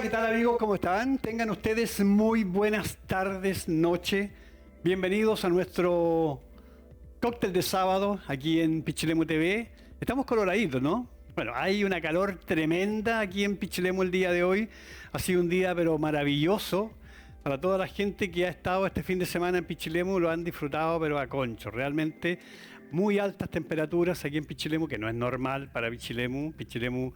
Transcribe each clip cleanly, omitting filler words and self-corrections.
Hola, ¿qué tal amigos? ¿Cómo están? Tengan ustedes muy buenas tardes, noche. Bienvenidos a nuestro cóctel de sábado aquí en Pichilemu TV. Estamos coloraditos, ¿no? Bueno, hay una calor tremenda aquí en Pichilemu el día de hoy. Ha sido un día pero maravilloso. Para toda la gente que ha estado este fin de semana en Pichilemu lo han disfrutado pero a concho. Realmente muy altas temperaturas aquí en Pichilemu, que no es normal para Pichilemu. Pichilemu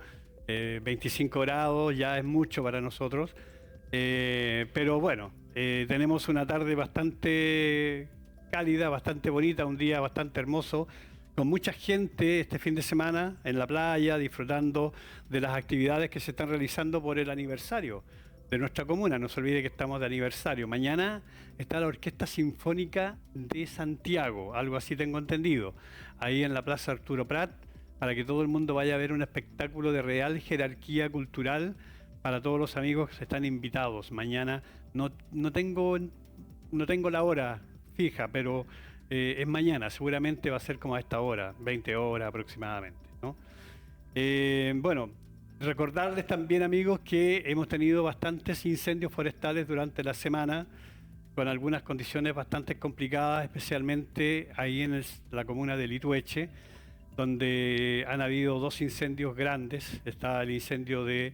25 grados ya es mucho para nosotros. Pero bueno, tenemos una tarde bastante cálida, bastante bonita, un día bastante hermoso, con mucha gente este fin de semana en la playa, disfrutando de las actividades que se están realizando por el aniversario de nuestra comuna. No se olvide que estamos de aniversario. Mañana está la Orquesta Sinfónica de Santiago, algo así tengo entendido, ahí en la Plaza Arturo Prat, para que todo el mundo vaya a ver un espectáculo de real jerarquía cultural. Para todos los amigos que están invitados. Mañana no tengo la hora fija, pero es mañana. Seguramente va a ser como a esta hora, 20 horas aproximadamente, ¿no? Bueno, recordarles también, amigos, que hemos tenido bastantes incendios forestales durante la semana, con algunas condiciones bastante complicadas, especialmente ahí en la comuna de Litueche, donde han habido dos incendios grandes. Está el incendio de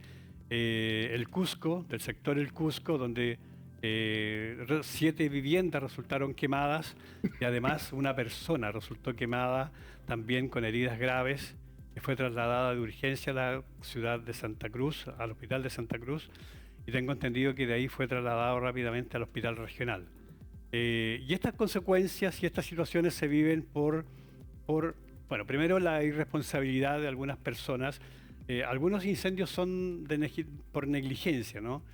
el Cusco, del sector El Cusco, donde 7 viviendas resultaron quemadas y además una persona resultó quemada también con heridas graves, que fue trasladada de urgencia a la ciudad de Santa Cruz, al hospital de Santa Cruz, y tengo entendido que de ahí fue trasladado rápidamente al hospital regional. Y estas consecuencias y estas situaciones se viven bueno, primero la irresponsabilidad de algunas personas. Algunos incendios son por negligencia, ¿no?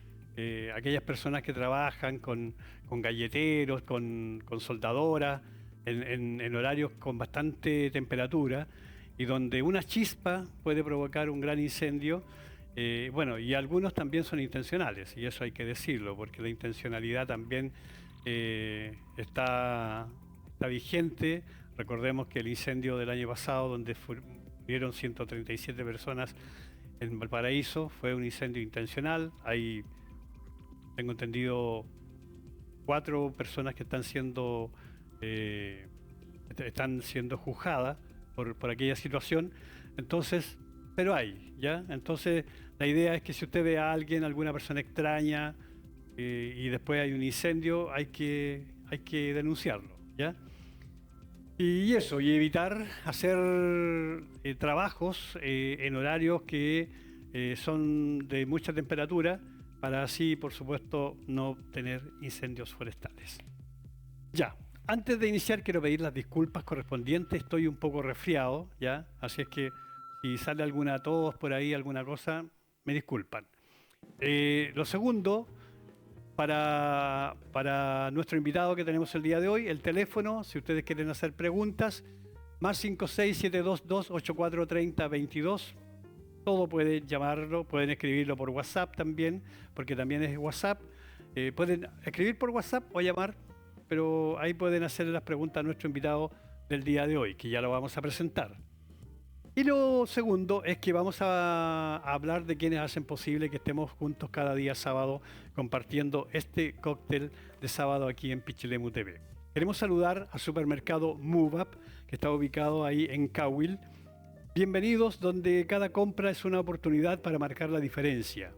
Aquellas personas que trabajan con galleteros, con soldadoras, en horarios con bastante temperatura, y donde una chispa puede provocar un gran incendio. Bueno, y algunos también son intencionales, y eso hay que decirlo, porque la intencionalidad también está vigente. Recordemos que el incendio del año pasado, donde murieron 137 personas en Valparaíso, fue un incendio intencional. Hay, tengo entendido, 4 personas que están siendo juzgadas por aquella situación. Entonces, pero hay, ¿ya? Entonces, la idea es que si usted ve a alguien, alguna persona extraña, y después hay un incendio, hay que denunciarlo, ¿ya? Y eso, y evitar hacer trabajos en horarios que son de mucha temperatura, para así, por supuesto, no tener incendios forestales. Ya, antes de iniciar quiero pedir las disculpas correspondientes, estoy un poco resfriado, ¿ya? Así es que si sale alguna tos por ahí, alguna cosa, me disculpan. Lo segundo, para nuestro invitado que tenemos el día de hoy, el teléfono, si ustedes quieren hacer preguntas, más 56722843022. Todo pueden llamarlo, pueden escribirlo por WhatsApp también, porque también es WhatsApp. Pueden escribir por WhatsApp o llamar, pero ahí pueden hacer las preguntas a nuestro invitado del día de hoy, que ya lo vamos a presentar. Y lo segundo es que vamos a hablar de quienes hacen posible que estemos juntos cada día sábado compartiendo este cóctel de sábado aquí en Pichilemu TV. Queremos saludar al supermercado Move Up, que está ubicado ahí en Cawil. Bienvenidos, donde cada compra es una oportunidad para marcar la diferencia.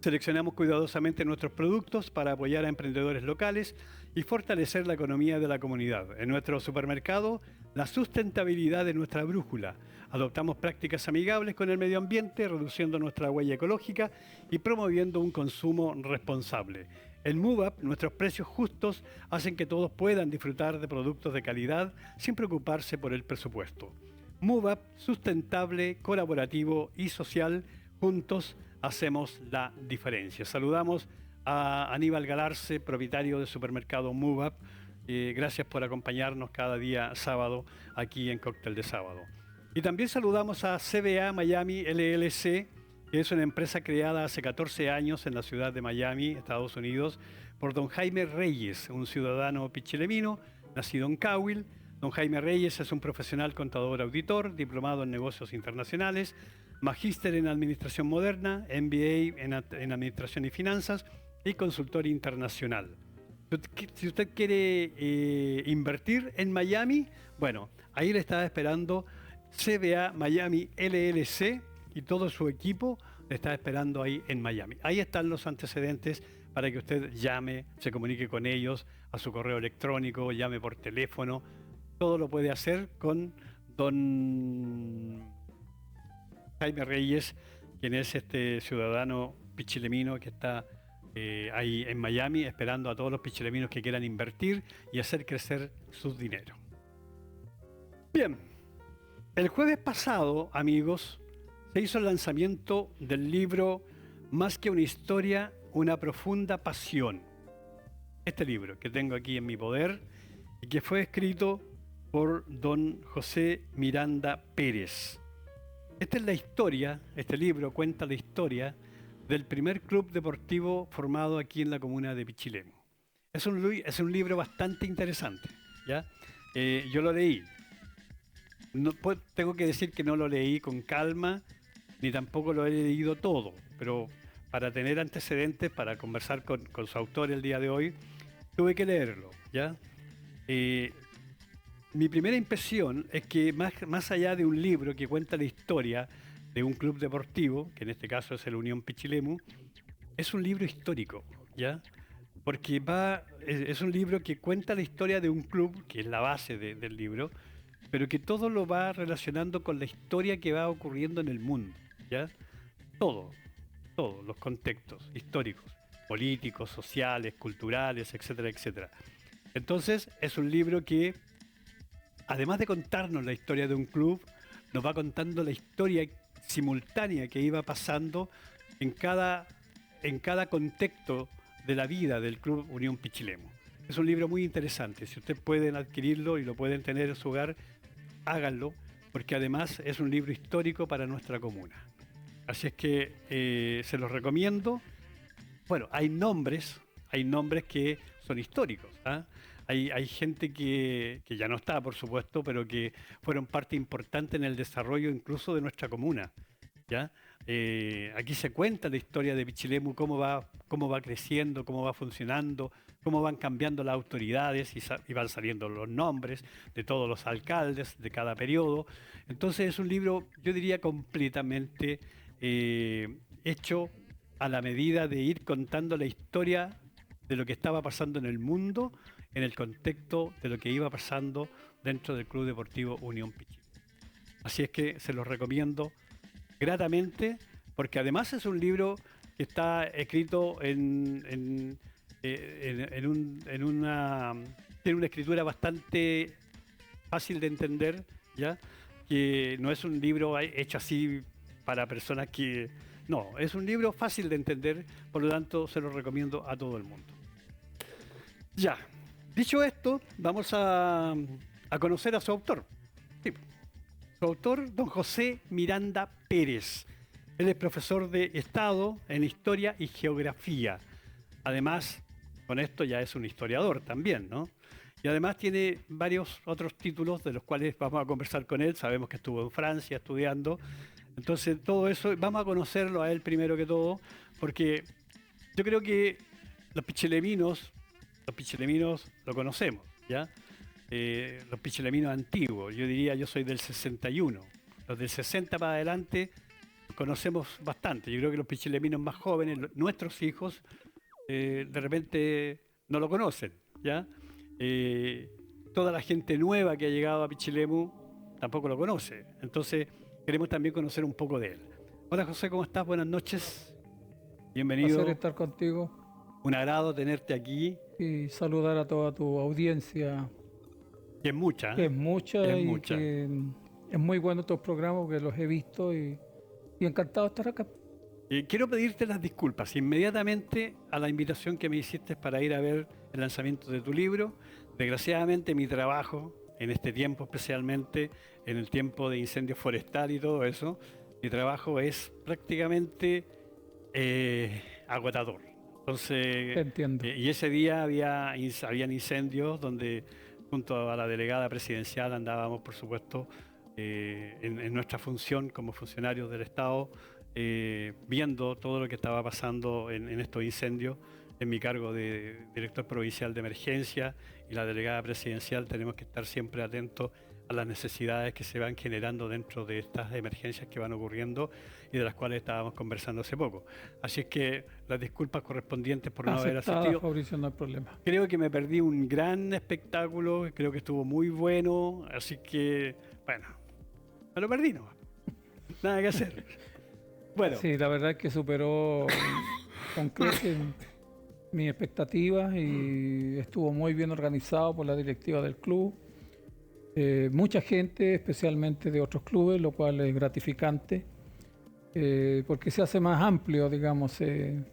Seleccionamos cuidadosamente nuestros productos para apoyar a emprendedores locales y fortalecer la economía de la comunidad. En nuestro supermercado, la sustentabilidad es nuestra brújula. Adoptamos prácticas amigables con el medio ambiente, reduciendo nuestra huella ecológica y promoviendo un consumo responsable. En MoveUp, nuestros precios justos hacen que todos puedan disfrutar de productos de calidad sin preocuparse por el presupuesto. MoveUp, sustentable, colaborativo y social, juntos hacemos la diferencia. Saludamos a Aníbal Galarce, propietario del supermercado MoveUp. Gracias por acompañarnos cada día sábado aquí en Cóctel de Sábado. Y también saludamos a CBA Miami LLC, que es una empresa creada hace 14 años en la ciudad de Miami, Estados Unidos, por don Jaime Reyes, un ciudadano pichilemino, nacido en Cawil. Don Jaime Reyes es un profesional contador auditor, diplomado en negocios internacionales, magíster en Administración Moderna, MBA en Administración y Finanzas y consultor internacional. Si usted quiere invertir en Miami, bueno, ahí le estaba esperando CBA Miami LLC y todo su equipo le está esperando ahí en Miami. Ahí están los antecedentes para que usted llame, se comunique con ellos a su correo electrónico, llame por teléfono. Todo lo puede hacer con don Jaime Reyes, quien es este ciudadano pichilemino que está ahí en Miami esperando a todos los pichileminos que quieran invertir y hacer crecer sus dineros. Bien, el jueves pasado, amigos, se hizo el lanzamiento del libro Más que una historia, una profunda pasión. Este libro que tengo aquí en mi poder y que fue escrito por don José Miranda Pérez. Esta es la historia, este libro cuenta la historia del primer club deportivo formado aquí en la comuna de Pichilemu. Es un libro bastante interesante, ¿ya? Yo lo leí. No, tengo que decir que no lo leí con calma, ni tampoco lo he leído todo, pero para tener antecedentes, para conversar con su autor el día de hoy, tuve que leerlo, ¿ya? Mi primera impresión es que más allá de un libro que cuenta la historia de un club deportivo, que en este caso es el Unión Pichilemu, es un libro histórico, ¿ya? Porque es un libro que cuenta la historia de un club, que es la base del libro, pero que todo lo va relacionando con la historia que va ocurriendo en el mundo, ¿ya? Todos los contextos históricos, políticos, sociales, culturales, etcétera, etcétera. Entonces, es un libro que, además de contarnos la historia de un club, nos va contando la historia simultánea que iba pasando en cada contexto de la vida del Club Unión Pichilemu. Es un libro muy interesante. Si ustedes pueden adquirirlo y lo pueden tener en su hogar, háganlo, porque además es un libro histórico para nuestra comuna. Así es que se los recomiendo. Bueno, hay nombres que son históricos, ¿ah? Hay gente que ya no está, por supuesto, pero que fueron parte importante en el desarrollo incluso de nuestra comuna, ¿ya? Aquí se cuenta la historia de Pichilemu, cómo va creciendo, cómo va funcionando, cómo van cambiando las autoridades y van saliendo los nombres de todos los alcaldes de cada periodo. Entonces es un libro, yo diría, completamente hecho a la medida de ir contando la historia de lo que estaba pasando en el mundo, en el contexto de lo que iba pasando dentro del Club Deportivo Unión Pichilemu. Así es que se los recomiendo gratamente, porque además es un libro que está escrito tiene una escritura bastante fácil de entender, ¿ya? Que no es un libro hecho así para personas que... No, es un libro fácil de entender, por lo tanto se lo recomiendo a todo el mundo. Ya, dicho esto, vamos a conocer a su autor. Sí. Su autor, don José Miranda Pérez. Él es profesor de Estado en Historia y Geografía. Además, con esto ya es un historiador también, ¿no? Y además tiene varios otros títulos de los cuales vamos a conversar con él. Sabemos que estuvo en Francia estudiando. Entonces, todo eso, vamos a conocerlo a él primero que todo, porque yo creo que los pichileminos lo conocemos, ¿ya? Los pichileminos antiguos, yo diría, yo soy del 61. Los del 60 para adelante conocemos bastante. Yo creo que los pichileminos más jóvenes, nuestros hijos, de repente no lo conocen, ¿ya? Toda la gente nueva que ha llegado a Pichilemu tampoco lo conoce. Entonces, queremos también conocer un poco de él. Hola José, ¿cómo estás? Buenas noches. Bienvenido. Un placer estar contigo. Un agrado tenerte aquí. Y saludar a toda tu audiencia. Que es mucha. Que es mucha que es muy bueno estos programas, que los he visto y encantado de estar acá. Quiero pedirte las disculpas inmediatamente a la invitación que me hiciste para ir a ver el lanzamiento de tu libro. Desgraciadamente mi trabajo, en este tiempo especialmente, en el tiempo de incendio forestal y todo eso, mi trabajo es prácticamente agotador. Entonces, entiendo. Y ese día habían incendios donde junto a la delegada presidencial andábamos, por supuesto, en nuestra función como funcionarios del Estado, viendo todo lo que estaba pasando en estos incendios. En mi cargo de director provincial de emergencia y la delegada presidencial, tenemos que estar siempre atentos a las necesidades que se van generando dentro de estas emergencias que van ocurriendo y de las cuales estábamos conversando hace poco. Así es que las disculpas correspondientes por no haber asistido. Fabricio, no hay problema. Creo que me perdí un gran espectáculo, creo que estuvo muy bueno, así que, bueno, me lo perdí, no. Nada que hacer. Bueno. Sí, la verdad es que superó con creces mis expectativas y estuvo muy bien organizado por la directiva del club. Mucha gente, especialmente de otros clubes, lo cual es gratificante, porque se hace más amplio, digamos, se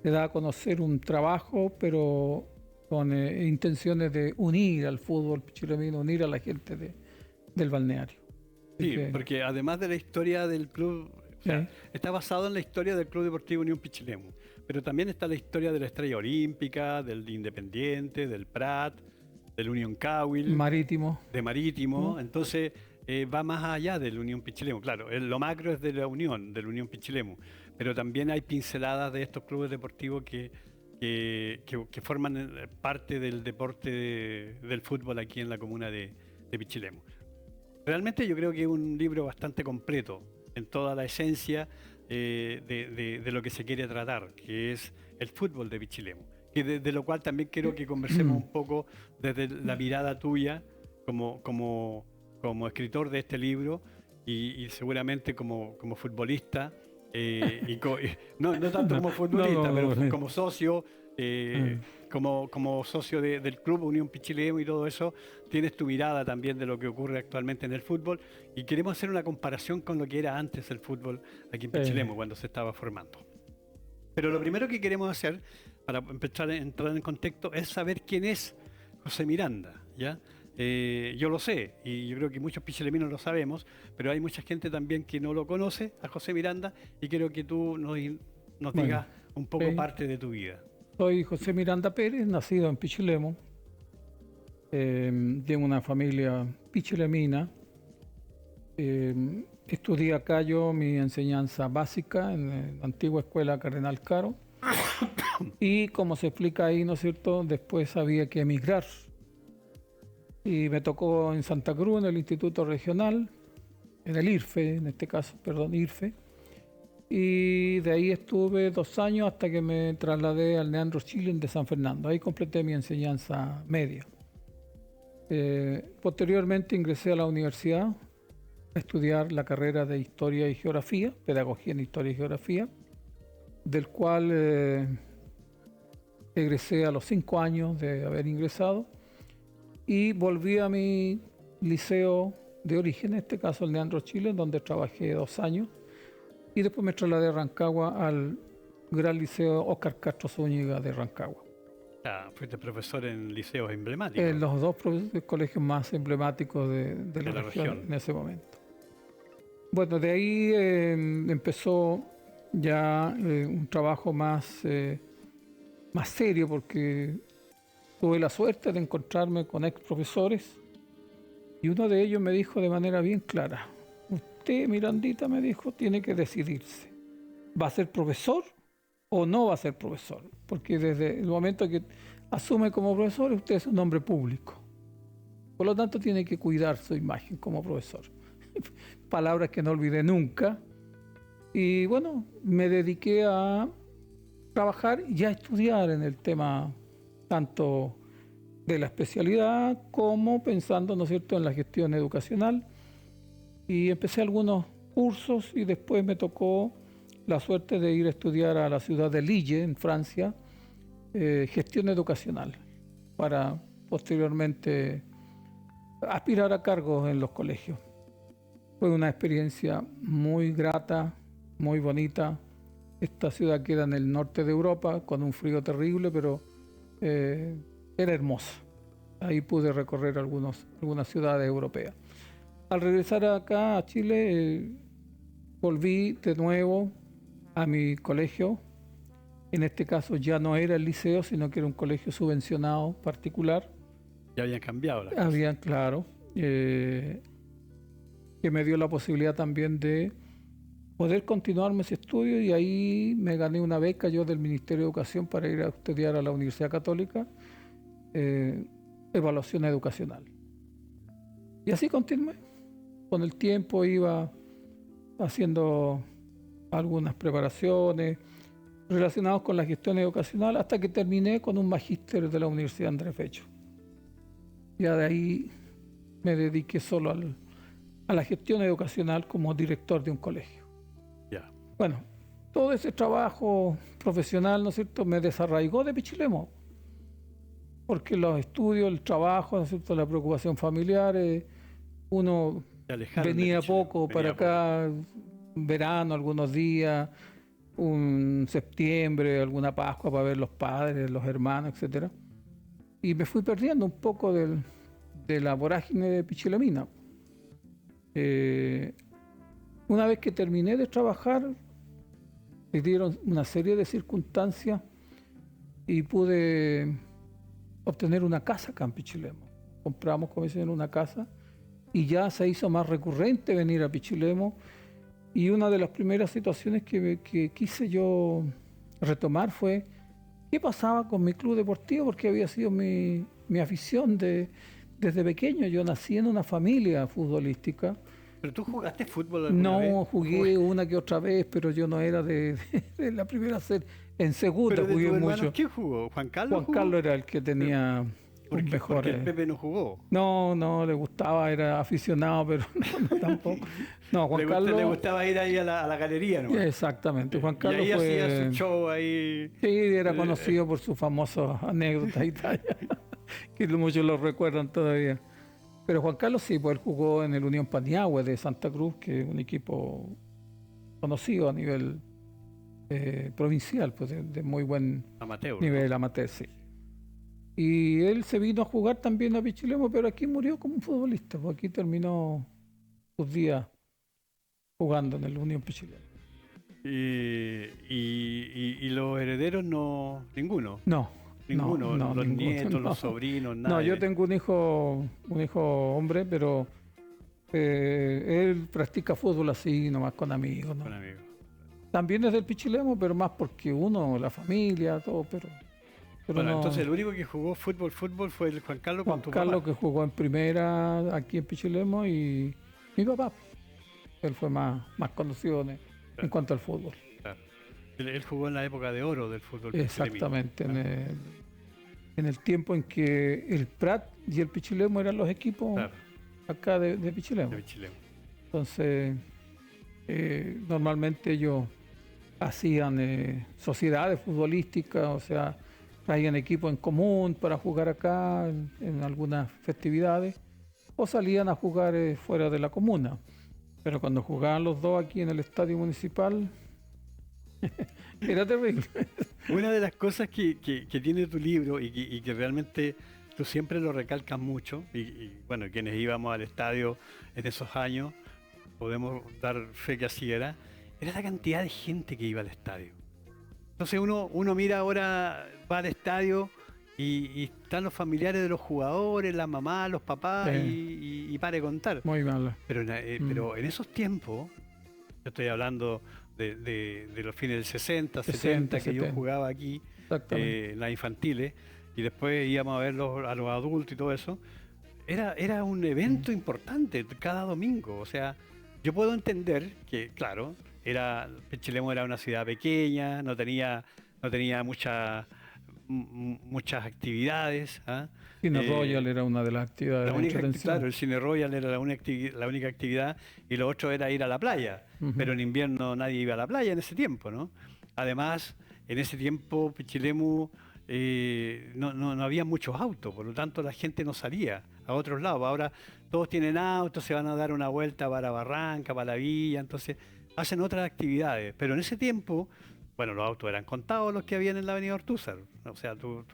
da a conocer un trabajo, pero con intenciones de unir al fútbol pichilemino, unir a la gente del balneario. Sí, porque además de la historia del club, o sea, está basado en la historia del Club Deportivo Unión Pichilemu, pero también está la historia de la Estrella Olímpica, del Independiente, del Prat, del Unión Cawil, de Marítimo. Entonces va más allá del Unión Pichilemu. Claro, lo macro es de la Unión, del Unión Pichilemu, pero también hay pinceladas de estos clubes deportivos que forman parte del deporte del fútbol aquí en la comuna de Pichilemu. Realmente yo creo que es un libro bastante completo en toda la esencia de lo que se quiere tratar, que es el fútbol de Pichilemu. Y de lo cual también quiero que conversemos un poco desde la mirada tuya como escritor de este libro y seguramente como futbolista, no tanto como futbolista, pero como socio, como socio del Club Unión Pichilemu y todo eso, tienes tu mirada también de lo que ocurre actualmente en el fútbol y queremos hacer una comparación con lo que era antes el fútbol aquí en Pichilemu, cuando se estaba formando. Pero lo primero que queremos hacer, para empezar a entrar en contexto, es saber quién es José Miranda, ¿ya? Yo lo sé, y yo creo que muchos pichileminos lo sabemos, pero hay mucha gente también que no lo conoce, a José Miranda, y quiero que tú nos digas un poco parte de tu vida. Soy José Miranda Pérez, nacido en Pichilemu, de una familia pichilemina. Estudié acá yo mi enseñanza básica en la antigua escuela Cardenal Caro y como se explica ahí, ¿no es cierto?, después había que emigrar y me tocó en Santa Cruz, en el Instituto Regional, en el IRFE, en este caso, perdón, IRFE, y de ahí estuve 2 años hasta que me trasladé al Leandro Schilling de San Fernando. Ahí completé mi enseñanza media. Posteriormente ingresé a la universidad a estudiar la carrera de Historia y Geografía, Pedagogía en Historia y Geografía, del cual egresé a los 5 años de haber ingresado y volví a mi liceo de origen, en este caso el Leandro Schilling, donde trabajé 2 años y después me trasladé a Rancagua al Gran Liceo Óscar Castro Zúñiga de Rancagua. Fuiste profesor en liceos emblemáticos. En los 2 colegios más emblemáticos de la región en ese momento. Bueno, de ahí empezó ya un trabajo más serio, porque tuve la suerte de encontrarme con ex profesores y uno de ellos me dijo de manera bien clara: usted, Mirandita, me dijo, tiene que decidirse, ¿va a ser profesor o no va a ser profesor? Porque desde el momento que asume como profesor, usted es un hombre público, por lo tanto tiene que cuidar su imagen como profesor. Palabras que no olvidé nunca. Y bueno, me dediqué a trabajar y a estudiar en el tema tanto de la especialidad como pensando, ¿no es cierto?, en la gestión educacional. Y empecé algunos cursos y después me tocó la suerte de ir a estudiar a la ciudad de Lille, en Francia, gestión educacional, para posteriormente aspirar a cargos en los colegios. Fue una experiencia muy grata, muy bonita. Esta ciudad queda en el norte de Europa, con un frío terrible, pero era hermosa. Ahí pude recorrer algunas ciudades europeas. Al regresar acá a Chile, volví de nuevo a mi colegio. En este caso ya no era el liceo, sino que era un colegio subvencionado particular. Ya habían cambiado las cosas. Habían, claro. que me dio la posibilidad también de poder continuar mis estudios, y ahí me gané una beca yo del Ministerio de Educación para ir a estudiar a la Universidad Católica, evaluación educacional. Y así continué. Con el tiempo iba haciendo algunas preparaciones relacionadas con la gestión educacional hasta que terminé con un magíster de la Universidad Andrés Bello. Ya de ahí me dediqué solo a la gestión educacional como director de un colegio. Yeah. Bueno, todo ese trabajo profesional, ¿no es cierto?, me desarraigó de Pichilemu, porque los estudios, el trabajo, ¿no es cierto?, la preocupación familiar, uno venía poco para acá, verano algunos días, un septiembre, alguna Pascua para ver los padres, los hermanos, etcétera. Y me fui perdiendo un poco de la vorágine de Pichilemina. Una vez que terminé de trabajar, me dieron una serie de circunstancias y pude obtener una casa acá en Pichilemu. Compramos, como dicen, una casa y ya se hizo más recurrente venir a Pichilemu. Y una de las primeras situaciones que quise yo retomar fue qué pasaba con mi club deportivo, porque había sido mi afición desde pequeño. Yo nací en una familia futbolística. ¿Pero tú jugaste fútbol alguna vez? No, jugué una que otra vez, pero yo no era de la primera serie. En segunda jugué mucho. ¿Quién jugó? ¿Juan Carlos? Juan Carlos era el que tenía un mejor. Porque el Pepe no jugó. No, le gustaba, era aficionado, pero no tampoco. No, Juan Carlos. Le gustaba ir ahí a la galería, ¿no? Exactamente, Juan Carlos y ahí fue. Hacía su show ahí. Sí, era conocido por sus famosas anécdotas y tal, que muchos lo recuerdan todavía. Pero Juan Carlos sí, pues él jugó en el Unión Paniagua de Santa Cruz, que es un equipo conocido a nivel provincial, pues de muy buen nivel amateur, sí. Y él se vino a jugar también a Pichilemu, pero aquí murió como un futbolista, pues aquí terminó sus días jugando en el Unión Pichilemu. ¿Y los herederos no? ¿Ninguno? No. Ninguno, no, los ninguno, nietos, los sobrinos, nada. No, yo tengo un hijo hombre, pero él practica fútbol así, nomás con amigos, ¿no? Con amigos. También es del Pichilemu, pero más porque uno, la familia, todo, pero bueno, no. Entonces el único que jugó fútbol fue el Juan Carlos con tu papá. Juan Carlos, que jugó en primera aquí en Pichilemu, y mi papá. Él fue más conocido en cuanto al fútbol. Claro. Él jugó en la época de oro del fútbol. Exactamente, en el tiempo en que el Prat y el Pichilemu eran los equipos acá de Pichilemu. Entonces, normalmente ellos hacían sociedades futbolísticas, o sea, traían equipos en común para jugar acá en algunas festividades, o salían a jugar fuera de la comuna. Pero cuando jugaban los dos aquí en el estadio municipal, era terrible. Una de las cosas que tiene tu libro y que realmente tú siempre lo recalcas mucho, y bueno, quienes íbamos al estadio en esos años, podemos dar fe que así era la cantidad de gente que iba al estadio. Entonces uno mira ahora, va al estadio y están los familiares de los jugadores, la mamá, los papás, y pare de contar. Muy mal. Pero en esos tiempos, yo estoy hablando de los fines del 60, 70, que yo jugaba aquí, en las infantiles, y después íbamos a ver a los adultos y todo eso, era un evento importante cada domingo. O sea, yo puedo entender que, claro, Pichilemu era una ciudad pequeña, no tenía muchas actividades. Cine Royal era una de las actividades. Claro, el Cine Royal era la única actividad, y lo otro era ir a la playa. Pero en invierno nadie iba a la playa en ese tiempo, ¿no? Además, en ese tiempo Pichilemu no había muchos autos, por lo tanto la gente no salía a otros lados. Ahora todos tienen autos, se van a dar una vuelta para Barranca, para la villa, entonces hacen otras actividades. Pero en ese tiempo, bueno, los autos eran contados los que habían en la avenida Ortúzar. O sea, tú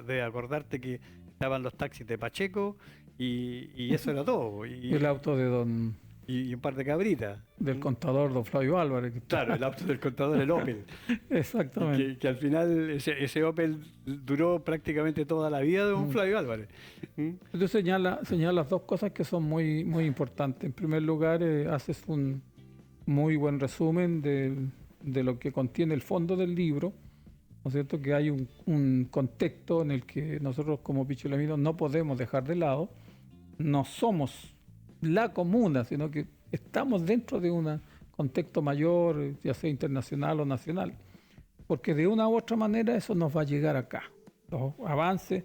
debes acordarte que estaban los taxis de Pacheco y eso era todo. Y el auto de don y un par de cabritas. Del contador don Flavio Álvarez. Claro, el auto del contador, el Opel. Exactamente. Que al final ese Opel duró prácticamente toda la vida de don Flavio Álvarez. Entonces señalas dos cosas que son muy, muy importantes. En primer lugar, haces un muy buen resumen de lo que contiene el fondo del libro, ¿no es cierto? Que hay un contexto en el que nosotros como pichileminos no podemos dejar de lado. No somos la comuna, sino que estamos dentro de un contexto mayor, ya sea internacional o nacional, porque de una u otra manera eso nos va a llegar acá, los avances,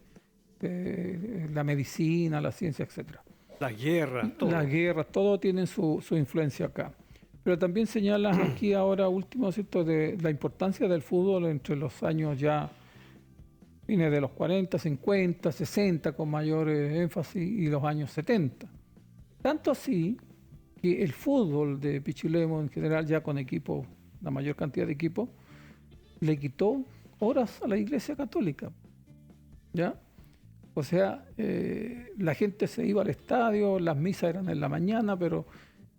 la medicina, la ciencia, etc. Las guerras, todo. Las guerras, todo tiene su influencia acá. Pero también señalas aquí ahora último, ¿cierto?, de la importancia del fútbol entre los años ya fines de los 40, 50, 60 con mayor énfasis y los años 70. Tanto así que el fútbol de Pichilemu en general, ya con equipos, la mayor cantidad de equipos, le quitó horas a la Iglesia Católica. ¿Ya? O sea, la gente se iba al estadio, las misas eran en la mañana, pero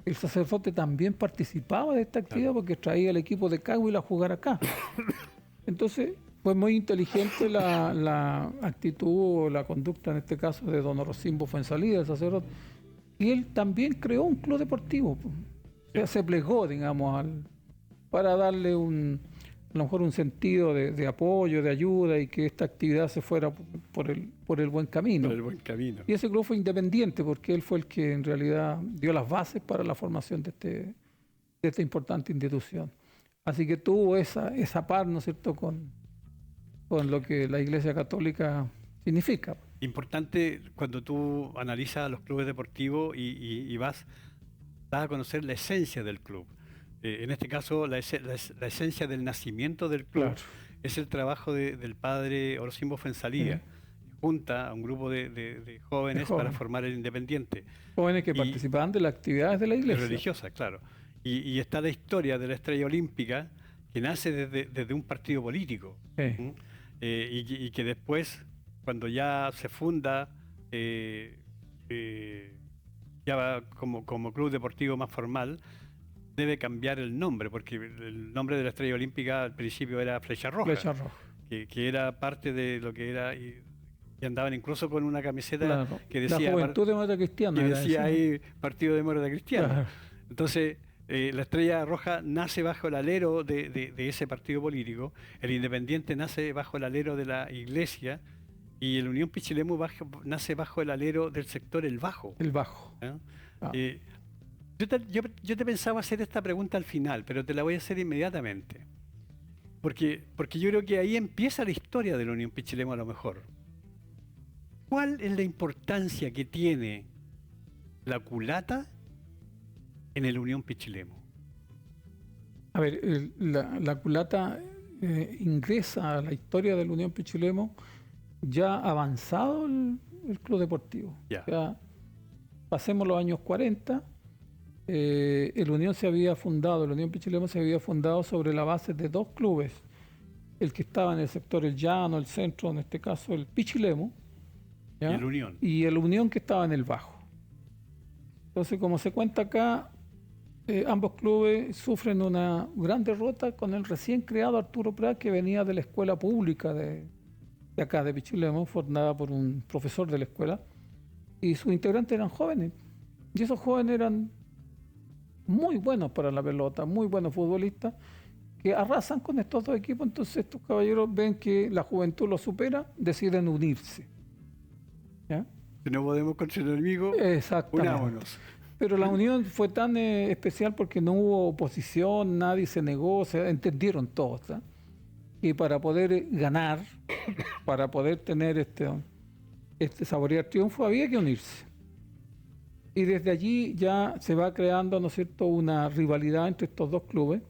el sacerdote también participaba de esta actividad porque traía el equipo de Cahuila a jugar acá. Entonces, fue muy inteligente la actitud o la conducta, en este caso, de don Orosimbo Fuensalida, el sacerdote. Y él también creó un club deportivo. O sea, se plegó, digamos, para darle a lo mejor un sentido de apoyo, de ayuda y que esta actividad se fuera por el buen camino. Por el buen camino. Y ese club fue independiente porque él fue el que en realidad dio las bases para la formación de esta importante institución. Así que tuvo esa par, ¿no es cierto?, con lo que la Iglesia Católica significa. Importante cuando tú analizas los clubes deportivos y vas a conocer la esencia del club. En este caso, la esencia del nacimiento del club, claro, es el trabajo del padre Orosimbo Fuensalida. Junta a un grupo de jóvenes para formar el Independiente. Jóvenes que participaban de las actividades de la iglesia. Religiosas, claro. Y está la historia de la Estrella Olímpica, que nace desde un partido político. Y que después, cuando ya se funda, ya va como club deportivo más formal, debe cambiar el nombre, porque el nombre de la Estrella Olímpica al principio era Flecha Roja. Flecha Roja. Que era parte de lo que era... Y andaban incluso con una camiseta, claro, que decía... La Juventud Demócrata Cristiana. Que decía ahí Partido Demócrata Cristiano. Claro. Entonces, la Estrella Roja nace bajo el alero de ese partido político, el Independiente nace bajo el alero de la Iglesia y el Unión Pichilemu nace bajo el alero del sector El Bajo. El Bajo. Yo te pensaba hacer esta pregunta al final, pero te la voy a hacer inmediatamente. Porque yo creo que ahí empieza la historia de la Unión Pichilemu a lo mejor. ¿Cuál es la importancia que tiene la culata en el Unión Pichilemu? A ver, la culata ingresa a la historia del Unión Pichilemu ya avanzado el club deportivo. Ya. O sea, pasemos los años 40, el Unión Pichilemu se había fundado sobre la base de dos clubes, el que estaba en el sector El Llano, el centro, en este caso el Pichilemu, ¿ya? Y el Unión que estaba en el Bajo. Entonces, como se cuenta acá, ambos clubes sufren una gran derrota con el recién creado Arturo Prat, que venía de la escuela pública de acá, de Pichilemu, fundada por un profesor de la escuela, y sus integrantes eran jóvenes. Y esos jóvenes eran muy buenos para la pelota, muy buenos futbolistas, que arrasan con estos dos equipos. Entonces estos caballeros ven que la juventud los supera, deciden unirse. ¿Ya? Si no podemos contra el enemigo, unámonos. Pero la unión fue tan especial porque no hubo oposición, nadie se negó, se entendieron todos. ¿Sí? Y para poder ganar, para poder tener este saborear triunfo, había que unirse. Y desde allí ya se va creando, ¿no es cierto?, una rivalidad entre estos dos clubes.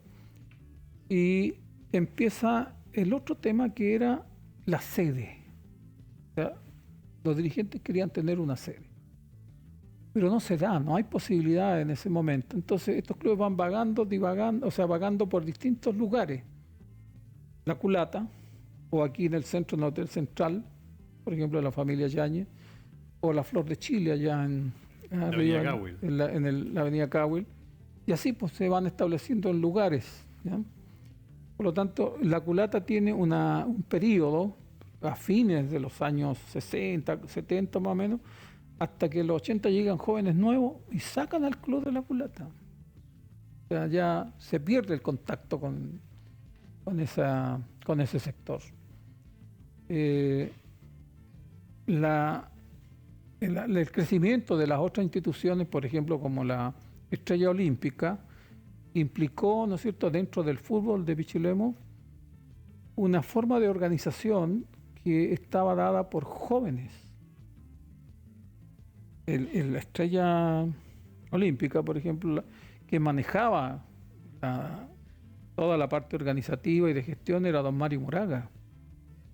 Y empieza el otro tema, que era la sede. O sea, los dirigentes querían tener una sede, pero no se da, no hay posibilidad en ese momento. Entonces estos clubes van vagando por distintos lugares. La Culata, o aquí en el centro, en el Hotel Central, por ejemplo, la familia Yáñez, o la Flor de Chile allá en arriba la avenida Cawil, y así pues se van estableciendo en lugares, ¿ya? Por lo tanto, la culata tiene un periodo a fines de los años 60, 70 más o menos, hasta que en los 80 llegan jóvenes nuevos y sacan al club de la culata. O sea, ya se pierde el contacto con ese sector. El crecimiento de las otras instituciones, por ejemplo, como la Estrella Olímpica, implicó, ¿no es cierto?, dentro del fútbol de Pichilemu, una forma de organización que estaba dada por jóvenes. La Estrella Olímpica, por ejemplo, que manejaba toda la parte organizativa y de gestión, era don Mario Moraga.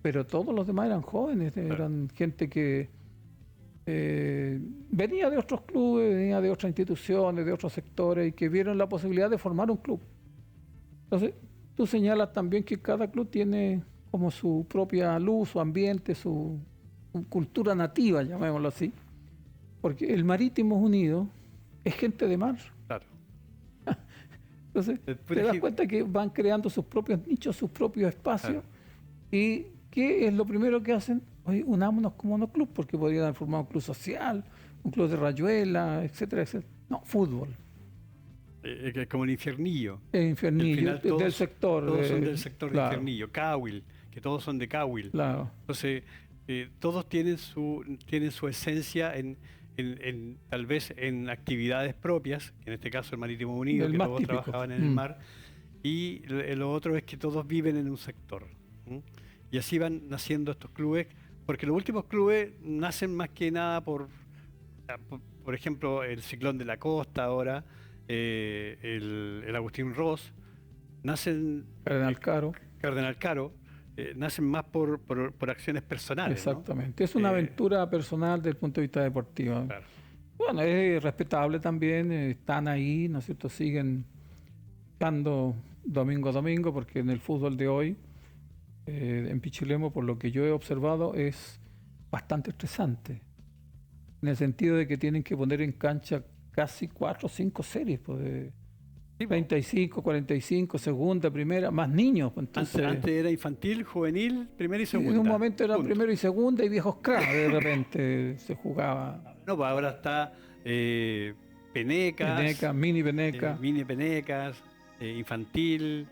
Pero todos los demás eran jóvenes, eran gente que venía de otros clubes, venía de otras instituciones, de otros sectores, y que vieron la posibilidad de formar un club. Entonces, tú señalas también que cada club tiene como su propia luz, su ambiente, su cultura nativa, llamémoslo así. Porque el Marítimo Unido es gente de mar. Claro. Entonces, te das cuenta que van creando sus propios nichos, sus propios espacios. Claro. ¿Y qué es lo primero que hacen? Oye, unámonos como un club, porque podrían haber formado un club social, un club de rayuela, etcétera, etcétera. No, fútbol. Es como el Infiernillo. El Infiernillo, del sector. Todos son del sector de Infiernillo. Cawil, que todos son de Cawil. Claro. Entonces, todos tienen su esencia tal vez en actividades propias, en este caso el Marítimo Unido, que todos trabajaban en el mar, y lo otro es que todos viven en un sector. Y así van naciendo estos clubes, porque los últimos clubes nacen más que nada por ejemplo, el Ciclón de la Costa ahora, el Agustín Ross, nacen... Cardenal Caro. Nacen más por acciones personales. Exactamente, ¿no? Es una aventura personal desde el punto de vista deportivo. Claro. Bueno, es respetable también, están ahí, ¿no es cierto? Siguen estando domingo a domingo, porque en el fútbol de hoy, en Pichilemu, por lo que yo he observado, es bastante estresante, en el sentido de que tienen que poner en cancha casi 4 o 5 series, pues, 35, 45, segunda, primera, más niños. Entonces, antes era infantil, juvenil, primera y segunda. En un momento era primero y segunda y viejos cracks, de repente se jugaba. No, pues ahora está penecas, mini penecas, infantil,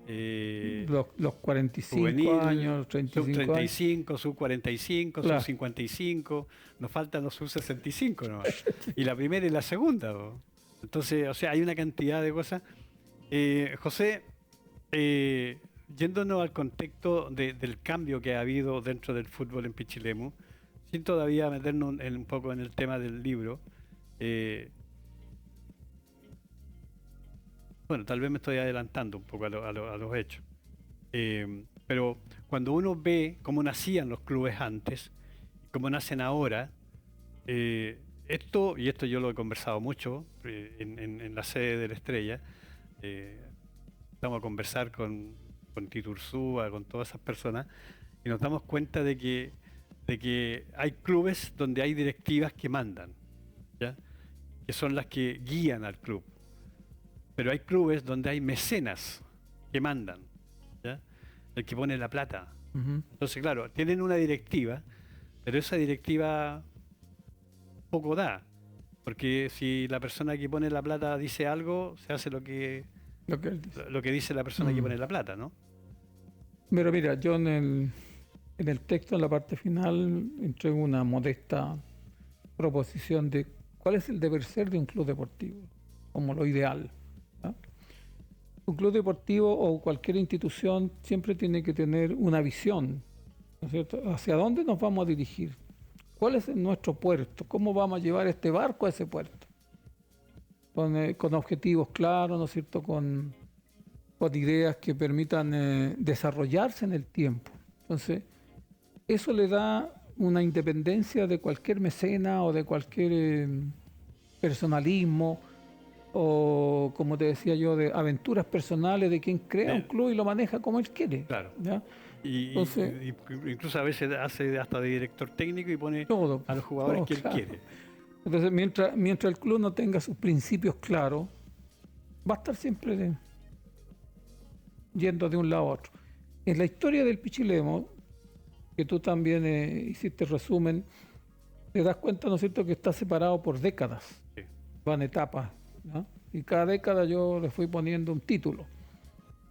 los 45 juvenil, años, 35 sub 35, sub 45, claro. Sub 55, nos faltan los sub 65 nomás. Y la primera y la segunda, ¿no? Entonces, o sea, hay una cantidad de cosas. José, yéndonos al contexto del cambio que ha habido dentro del fútbol en Pichilemu, sin todavía meternos un poco en el tema del libro, bueno, tal vez me estoy adelantando un poco a los hechos, pero cuando uno ve cómo nacían los clubes antes, cómo nacen ahora, esto yo lo he conversado mucho en la sede de la Estrella. Estamos a conversar con Tito Ursúa, con todas esas personas, y nos damos cuenta de que hay clubes donde hay directivas que mandan, ¿ya? Que son las que guían al club. Pero hay clubes donde hay mecenas que mandan, ¿ya? El que pone la plata. Uh-huh. Entonces, claro, tienen una directiva, pero esa directiva poco da, porque si la persona que pone la plata dice algo, se hace lo que dice la persona que pone la plata, ¿no? Pero mira, yo en el texto, en la parte final, entrego una modesta proposición de cuál es el deber ser de un club deportivo, como lo ideal, ¿no? Un club deportivo o cualquier institución siempre tiene que tener una visión, ¿no es cierto? ¿Hacia dónde nos vamos a dirigir? ¿Cuál es nuestro puerto? ¿Cómo vamos a llevar este barco a ese puerto? Con objetivos claros, ¿no es cierto? Con ideas que permitan desarrollarse en el tiempo. Entonces, eso le da una independencia de cualquier mecena o de cualquier personalismo o, como te decía yo, de aventuras personales de quien crea un club y lo maneja como él quiere. Claro. ¿Ya? Entonces, incluso a veces hace hasta de director técnico y pone todo, a los jugadores que él quiere. Entonces, mientras el club no tenga sus principios claros, va a estar siempre yendo de un lado a otro. En la historia del Pichilemu, que tú también hiciste resumen, te das cuenta, ¿no es cierto?, que está separado por décadas. Sí. Van etapas, ¿no? Y cada década yo le fui poniendo un título.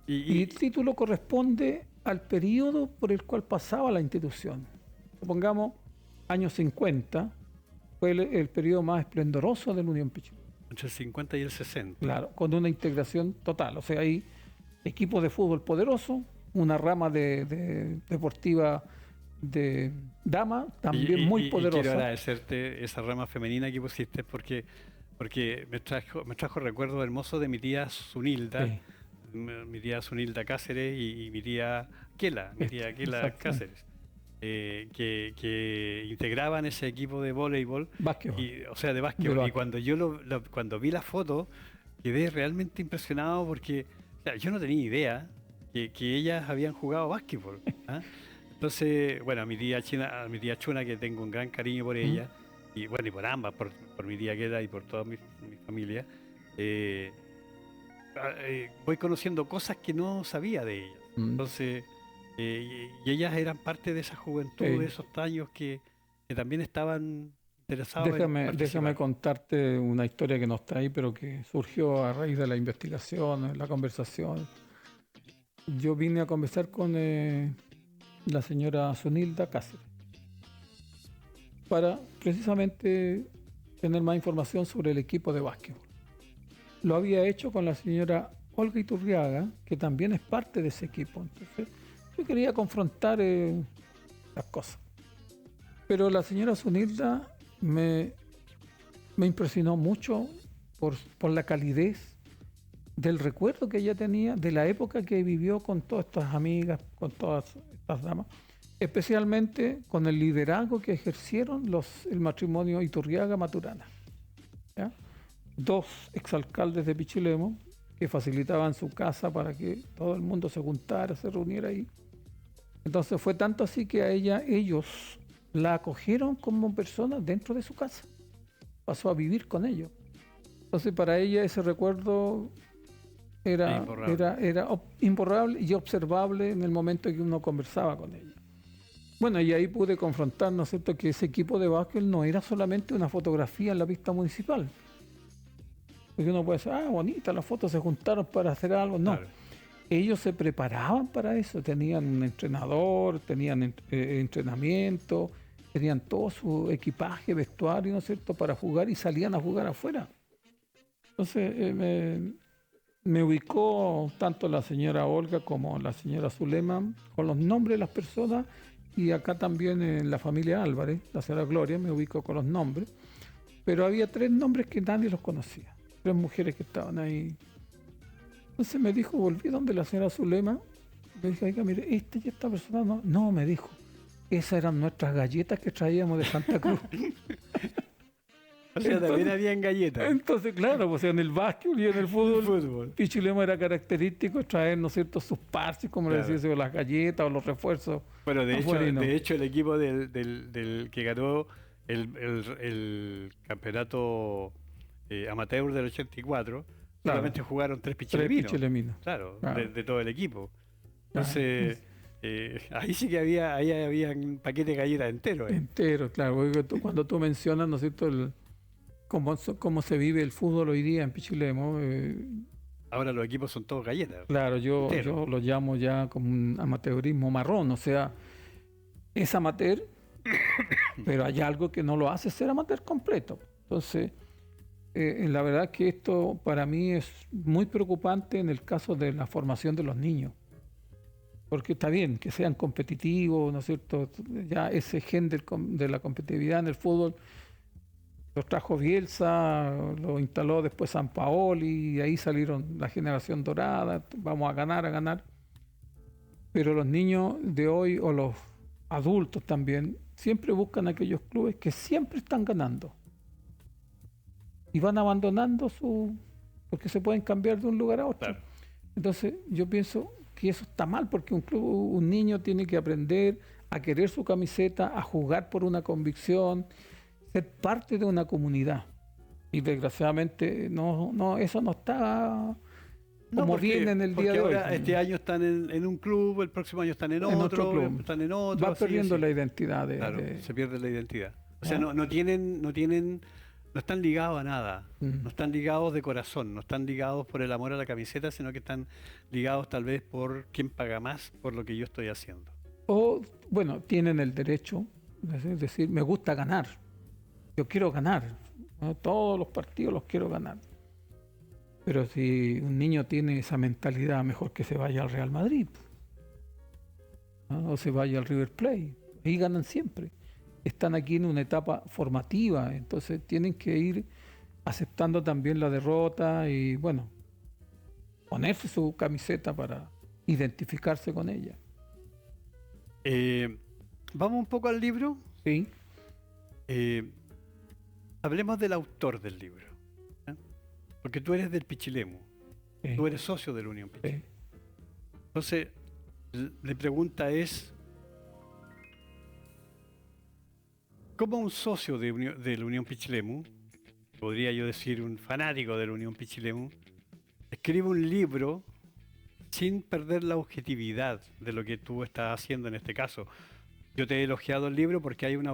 Y el título corresponde al periodo por el cual pasaba la institución. Supongamos, años 50, fue el periodo más esplendoroso de la Unión Pichilemu. Entre el 50 y el 60. Claro, con una integración total. O sea, hay equipos de fútbol poderosos, una rama deportiva de dama también muy poderosa. Y quiero agradecerte esa rama femenina que pusiste porque me trajo recuerdos hermosos de mi tía Zunilda, sí. Mi tía Zunilda Cáceres y mi tía Kela Cáceres. Que integraban ese equipo de voleibol, o sea, de básquetbol. Y cuando cuando vi la foto, quedé realmente impresionado porque yo no tenía idea que ellas habían jugado básquetbol. ¿Ah? Entonces, bueno, a mi tía Chuna, que tengo un gran cariño por ella, y bueno, y por ambas, por mi tía Queda y por toda mi familia, voy conociendo cosas que no sabía de ellas. Entonces, y ellas eran parte de esa juventud, de esos años que también estaban interesados Déjame contarte una historia que no está ahí, pero que surgió a raíz de la investigación, la conversación. Yo vine a conversar con la señora Zunilda Cáceres para precisamente tener más información sobre el equipo de básquetbol. Lo había hecho con la señora Olga Iturriaga, que también es parte de ese equipo. Entonces, yo quería confrontar las cosas. Pero la señora Zunilda me impresionó mucho por la calidez del recuerdo que ella tenía de la época que vivió con todas estas amigas, con todas estas damas, especialmente con el liderazgo que ejercieron el matrimonio Iturriaga-Maturana. ¿Ya? 2 exalcaldes de Pichilemu que facilitaban su casa para que todo el mundo se juntara, se reuniera ahí. Entonces fue tanto así que ellos la acogieron como persona dentro de su casa. Pasó a vivir con ellos. Entonces para ella ese recuerdo era imborrable y observable en el momento en que uno conversaba con ella. Bueno, y ahí pude confrontar, ¿no es cierto?, que ese equipo de básquet no era solamente una fotografía en la pista municipal. Porque uno puede decir, bonita, las fotos se juntaron para hacer algo. No, claro. Ellos se preparaban para eso, tenían un entrenador, tenían entrenamiento, tenían todo su equipaje, vestuario, ¿no es cierto?, para jugar y salían a jugar afuera. Entonces me ubicó tanto la señora Olga como la señora Zulema con los nombres de las personas, y acá también en la familia Álvarez, la señora Gloria, me ubicó con los nombres, pero había 3 nombres que nadie los conocía, 3 mujeres que estaban ahí. Entonces me dijo, volví donde la señora Zulema, me dijo, oiga, mire, esta persona no, me dijo, esas eran nuestras galletas que traíamos de Santa Cruz. O sea, entonces, también habían galletas. Entonces, claro, pues en el básquet y en el fútbol. Pichilemu era característico traer, ¿no es cierto?, sus parches, como le decía, las galletas o los refuerzos. Bueno, de hecho el equipo del que ganó el campeonato amateur del 84, solamente jugaron 3 pichileminos. Claro. De todo el equipo. Entonces, ahí sí que había un paquete de galletas entero. Entero, claro. Cuando tú mencionas, ¿no es cierto?, cómo se vive el fútbol hoy día en Pichilemu. Ahora los equipos son todos galletas. Claro, yo lo llamo ya como un amateurismo marrón, o sea, es amateur, pero hay algo que no lo hace ser amateur completo. Entonces, la verdad que esto para mí es muy preocupante en el caso de la formación de los niños. Porque está bien que sean competitivos, ¿no es cierto? Ya ese gen de la competitividad en el fútbol lo trajo Bielsa, lo instaló después Sampaoli, y ahí salieron la generación dorada, vamos a ganar. Pero los niños de hoy, o los adultos también, siempre buscan aquellos clubes que siempre están ganando. Y van abandonando porque se pueden cambiar de un lugar a otro. Claro. Entonces yo pienso que eso está mal, porque un niño tiene que aprender a querer su camiseta, a jugar por una convicción. ser parte de una comunidad. Y desgraciadamente eso no está como bien en el día de hoy. Este año están en un club, el próximo año están en otro club. Están en otro. Va perdiendo la identidad. Claro, se pierde la identidad. O sea, no están ligados a nada, no están ligados de corazón, no están ligados por el amor a la camiseta, sino que están ligados tal vez por quién paga más por lo que yo estoy haciendo. O, bueno, tienen el derecho, es decir, me gusta ganar, yo quiero ganar, ¿no? Todos los partidos los quiero ganar. Pero si un niño tiene esa mentalidad, mejor que se vaya al Real Madrid, ¿no? O se vaya al River Plate, ahí ganan siempre. Están aquí en una etapa formativa, entonces tienen que ir aceptando también la derrota y, bueno, ponerse su camiseta para identificarse con ella. Vamos un poco al libro. Sí. Hablemos del autor del libro, ¿eh? Porque tú eres del Pichilemu, Sí. Tú eres socio de la Unión Pichilemu. Sí. Entonces, la pregunta es, ¿cómo un socio de la Unión Pichilemu, podría yo decir un fanático de la Unión Pichilemu, escribe un libro sin perder la objetividad de lo que tú estás haciendo en este caso? Yo te he elogiado el libro porque hay una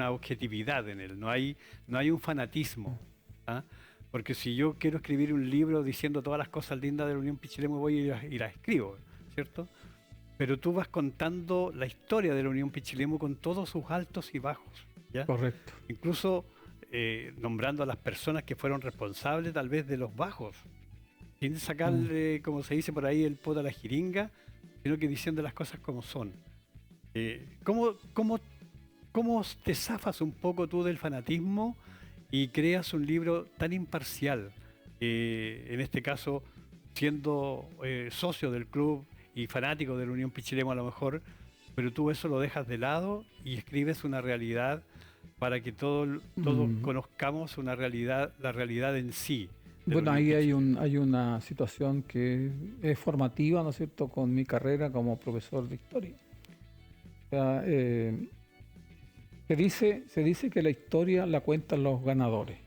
objetividad en él, no hay un fanatismo, ¿ah? Porque si yo quiero escribir un libro diciendo todas las cosas lindas de la Unión Pichilemu, voy y las escribo, ¿cierto? Pero tú vas contando la historia de la Unión Pichilemu con todos sus altos y bajos, ¿ya? Correcto. Incluso nombrando a las personas que fueron responsables tal vez de los bajos, sin sacarle, como se dice por ahí, el poto a la jiringa, sino que diciendo las cosas como son. ¿Cómo te zafas un poco tú del fanatismo y creas un libro tan imparcial? En este caso, siendo socio del club y fanático de la Unión Pichilemu a lo mejor, pero tú eso lo dejas de lado y escribes una realidad para que todos conozcamos la realidad en sí. Bueno, ahí hay una situación que es formativa, ¿no es cierto?, con mi carrera como profesor de historia. O sea, se dice que la historia la cuentan los ganadores.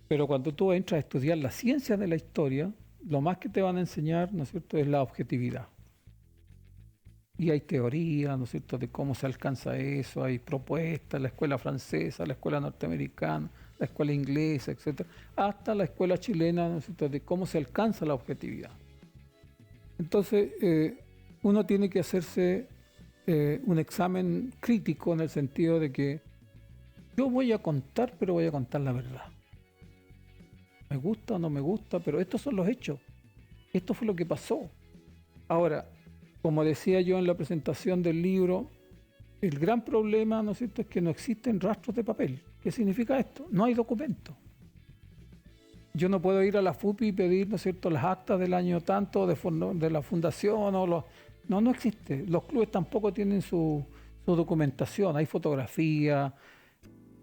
Pero cuando tú entras a estudiar la ciencia de la historia, lo más que te van a enseñar, ¿no es cierto?, es la objetividad. Y hay teoría, ¿no es cierto?, de cómo se alcanza eso, hay propuestas, la escuela francesa, la escuela norteamericana, la escuela inglesa, etcétera, hasta la escuela chilena, ¿no es cierto?, de cómo se alcanza la objetividad. Entonces, uno tiene que hacerse un examen crítico en el sentido de que yo voy a contar, pero voy a contar la verdad. Me gusta o no me gusta, pero estos son los hechos. Esto fue lo que pasó. Ahora, como decía yo en la presentación del libro, el gran problema, ¿no es cierto?, es que no existen rastros de papel. ¿Qué significa esto? No hay documentos. Yo no puedo ir a la FUPI y pedir, ¿no es cierto?, las actas del año tanto de la fundación o no existe. Los clubes tampoco tienen su documentación. Hay fotografía,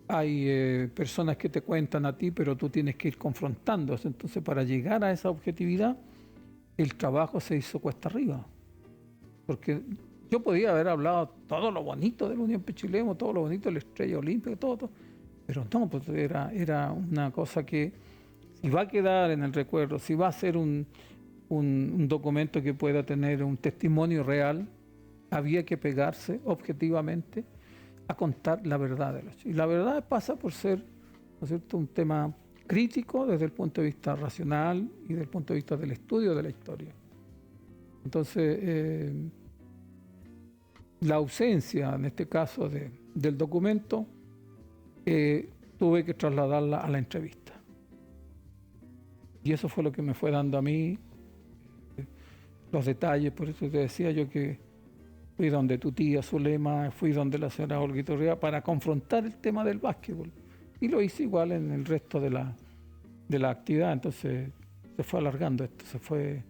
hay personas que te cuentan a ti, pero tú tienes que ir confrontándose. Entonces, para llegar a esa objetividad, el trabajo se hizo cuesta arriba. Porque yo podía haber hablado todo lo bonito de la Unión Pichilemu, todo lo bonito de la Estrella Olímpica, todo, pero no, pues era una cosa que si va a quedar en el recuerdo, si va a ser un documento que pueda tener un testimonio real, había que pegarse objetivamente a contar la verdad de los hechos. Y la verdad pasa por ser, ¿no es cierto?, un tema crítico desde el punto de vista racional y desde el punto de vista del estudio de la historia. Entonces, la ausencia, en este caso, del documento, tuve que trasladarla a la entrevista. Y eso fue lo que me fue dando a mí los detalles. Por eso te decía yo que fui donde tu tía Zulema, fui donde la señora Olguita Urrea para confrontar el tema del básquetbol. Y lo hice igual en el resto de la actividad. Entonces se fue alargando esto, se fue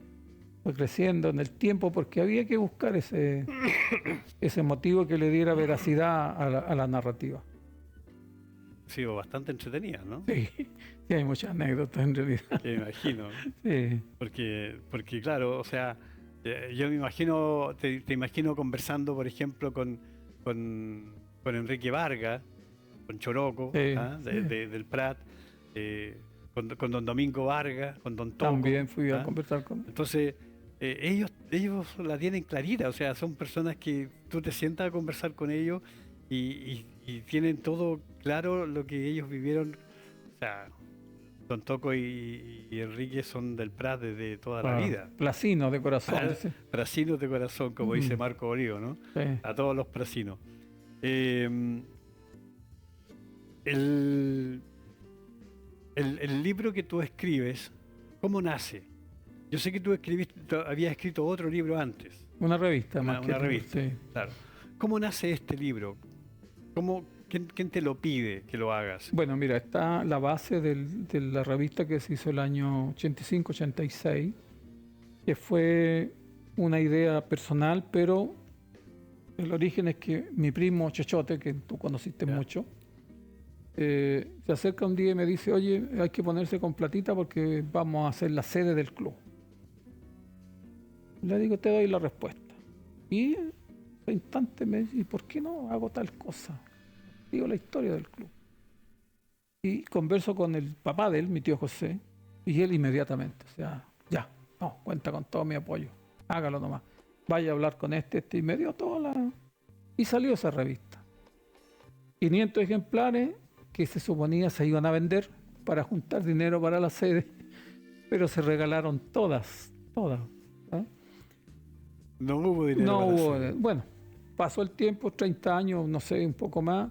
creciendo en el tiempo porque había que buscar ese motivo que le diera veracidad a la narrativa. Ha sido bastante entretenida, ¿no? Sí, hay muchas anécdotas en realidad. Me imagino. Sí. Porque claro, o sea, yo me imagino, te imagino conversando, por ejemplo, con Enrique Vargas, con Choroco, Sí, del Prat, con don Domingo Vargas, con don Toco. También fui a conversar con él. Entonces, ellos la tienen clarita, o sea, son personas que tú te sientas a conversar con ellos y tienen todo claro lo que ellos vivieron. O sea, don Toco y Enrique son del Prat desde toda la vida. Placino de corazón. Pracinos de corazón, como dice Marco Bolívar, ¿no? Sí. A todos los pracinos. El libro que tú escribes, ¿cómo nace? Yo sé que tú habías escrito otro libro antes. Una revista, Una revista, sí. claro. ¿Cómo nace este libro? ¿Quién te lo pide que lo hagas? Bueno, mira, está la base de la revista que se hizo el año 85-86, que fue una idea personal, pero el origen es que mi primo Chechote, que tú conociste mucho, se acerca un día y me dice, oye, hay que ponerse con platita porque vamos a hacer la sede del club. Le digo, te doy la respuesta. Y en ese instante me dice, ¿y por qué no hago tal cosa? Digo la historia del club. Y converso con el papá de él, mi tío José, y él inmediatamente, o sea, ya, no, cuenta con todo mi apoyo, hágalo nomás. Vaya a hablar con este, y me dio toda la... Y salió esa revista. 500 ejemplares que se suponía se iban a vender para juntar dinero para la sede, pero se regalaron todas. ¿Eh? No hubo dinero. No hubo, bueno, pasó el tiempo, 30 años, no sé, un poco más,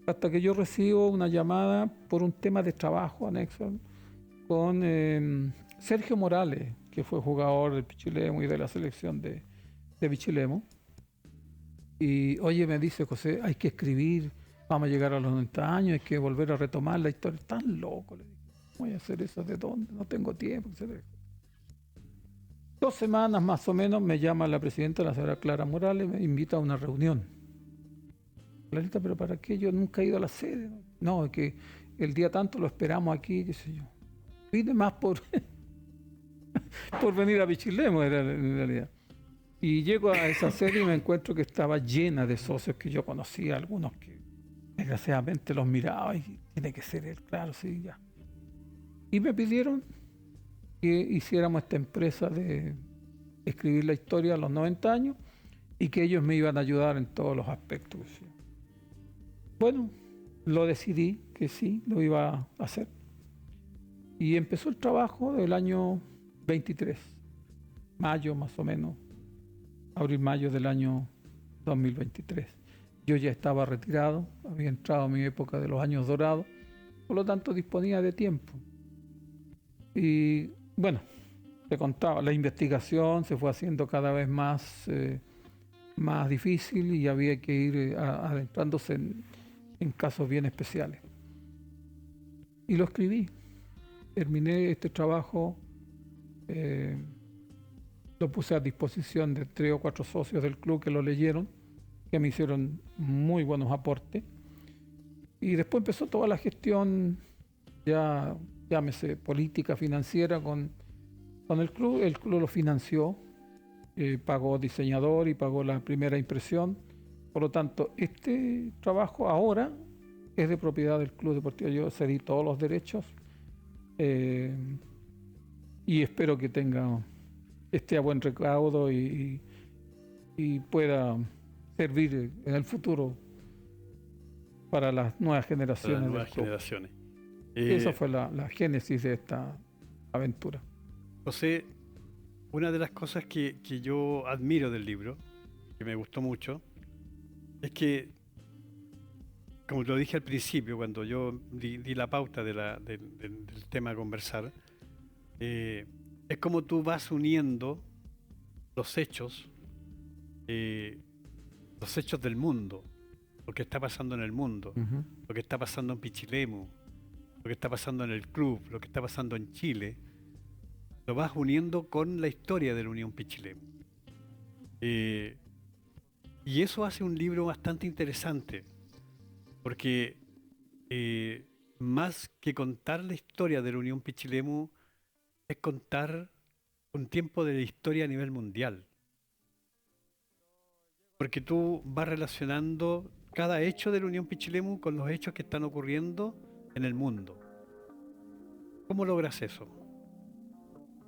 hasta que yo recibo una llamada por un tema de trabajo anexo con Sergio Morales, que fue jugador del Pichilemu y de la selección de Pichilemu. Y oye, me dice, José, hay que escribir, vamos a llegar a los 90 años, hay que volver a retomar la historia. Tan loco, le dije, voy a hacer eso, ¿de dónde? No tengo tiempo, etc. 2 semanas más o menos me llama la presidenta, la señora Clara Morales, me invita a una reunión. Clarita, ¿pero para qué? Yo nunca he ido a la sede. No, es que el día tanto lo esperamos aquí, qué sé yo. Vine más por venir a Pichilemu, era en realidad. Y llego a esa sede y me encuentro que estaba llena de socios que yo conocía, algunos que desgraciadamente los miraba y tiene que ser él, claro, sí, ya. Y me pidieron que hiciéramos esta empresa de escribir la historia a los 90 años y que ellos me iban a ayudar en todos los aspectos. Bueno, lo decidí que sí, lo iba a hacer. Y empezó el trabajo del año 23, mayo más o menos, abril-mayo del año 2023. Yo ya estaba retirado, había entrado a mi época de los años dorados, por lo tanto disponía de tiempo. Y bueno, te contaba, la investigación se fue haciendo cada vez más difícil y había que ir adentrándose en casos bien especiales. Y lo escribí. Terminé este trabajo, lo puse a disposición de 3 o 4 socios del club que lo leyeron, que me hicieron muy buenos aportes. Y después empezó toda la gestión, ya llámese política, financiera, con el club. El club lo financió, pagó diseñador y pagó la primera impresión. Por lo tanto, este trabajo ahora es de propiedad del Club Deportivo. Yo cedí todos los derechos y espero que esté a buen recaudo y pueda servir en el futuro para las nuevas generaciones. Para las nuevas generaciones. Esa fue la génesis de esta aventura. José, una de las cosas que yo admiro del libro, que me gustó mucho, es que, como lo dije al principio, cuando yo di la pauta del tema a conversar, es como tú vas uniendo los hechos del mundo, lo que está pasando en el mundo, lo que está pasando en Pichilemu, lo que está pasando en el club, lo que está pasando en Chile, lo vas uniendo con la historia de la Unión Pichilemu. Y eso hace un libro bastante interesante, porque más que contar la historia de la Unión Pichilemu, es contar un tiempo de la historia a nivel mundial. Porque tú vas relacionando cada hecho de la Unión Pichilemu con los hechos que están ocurriendo en el mundo. ¿Cómo logras eso?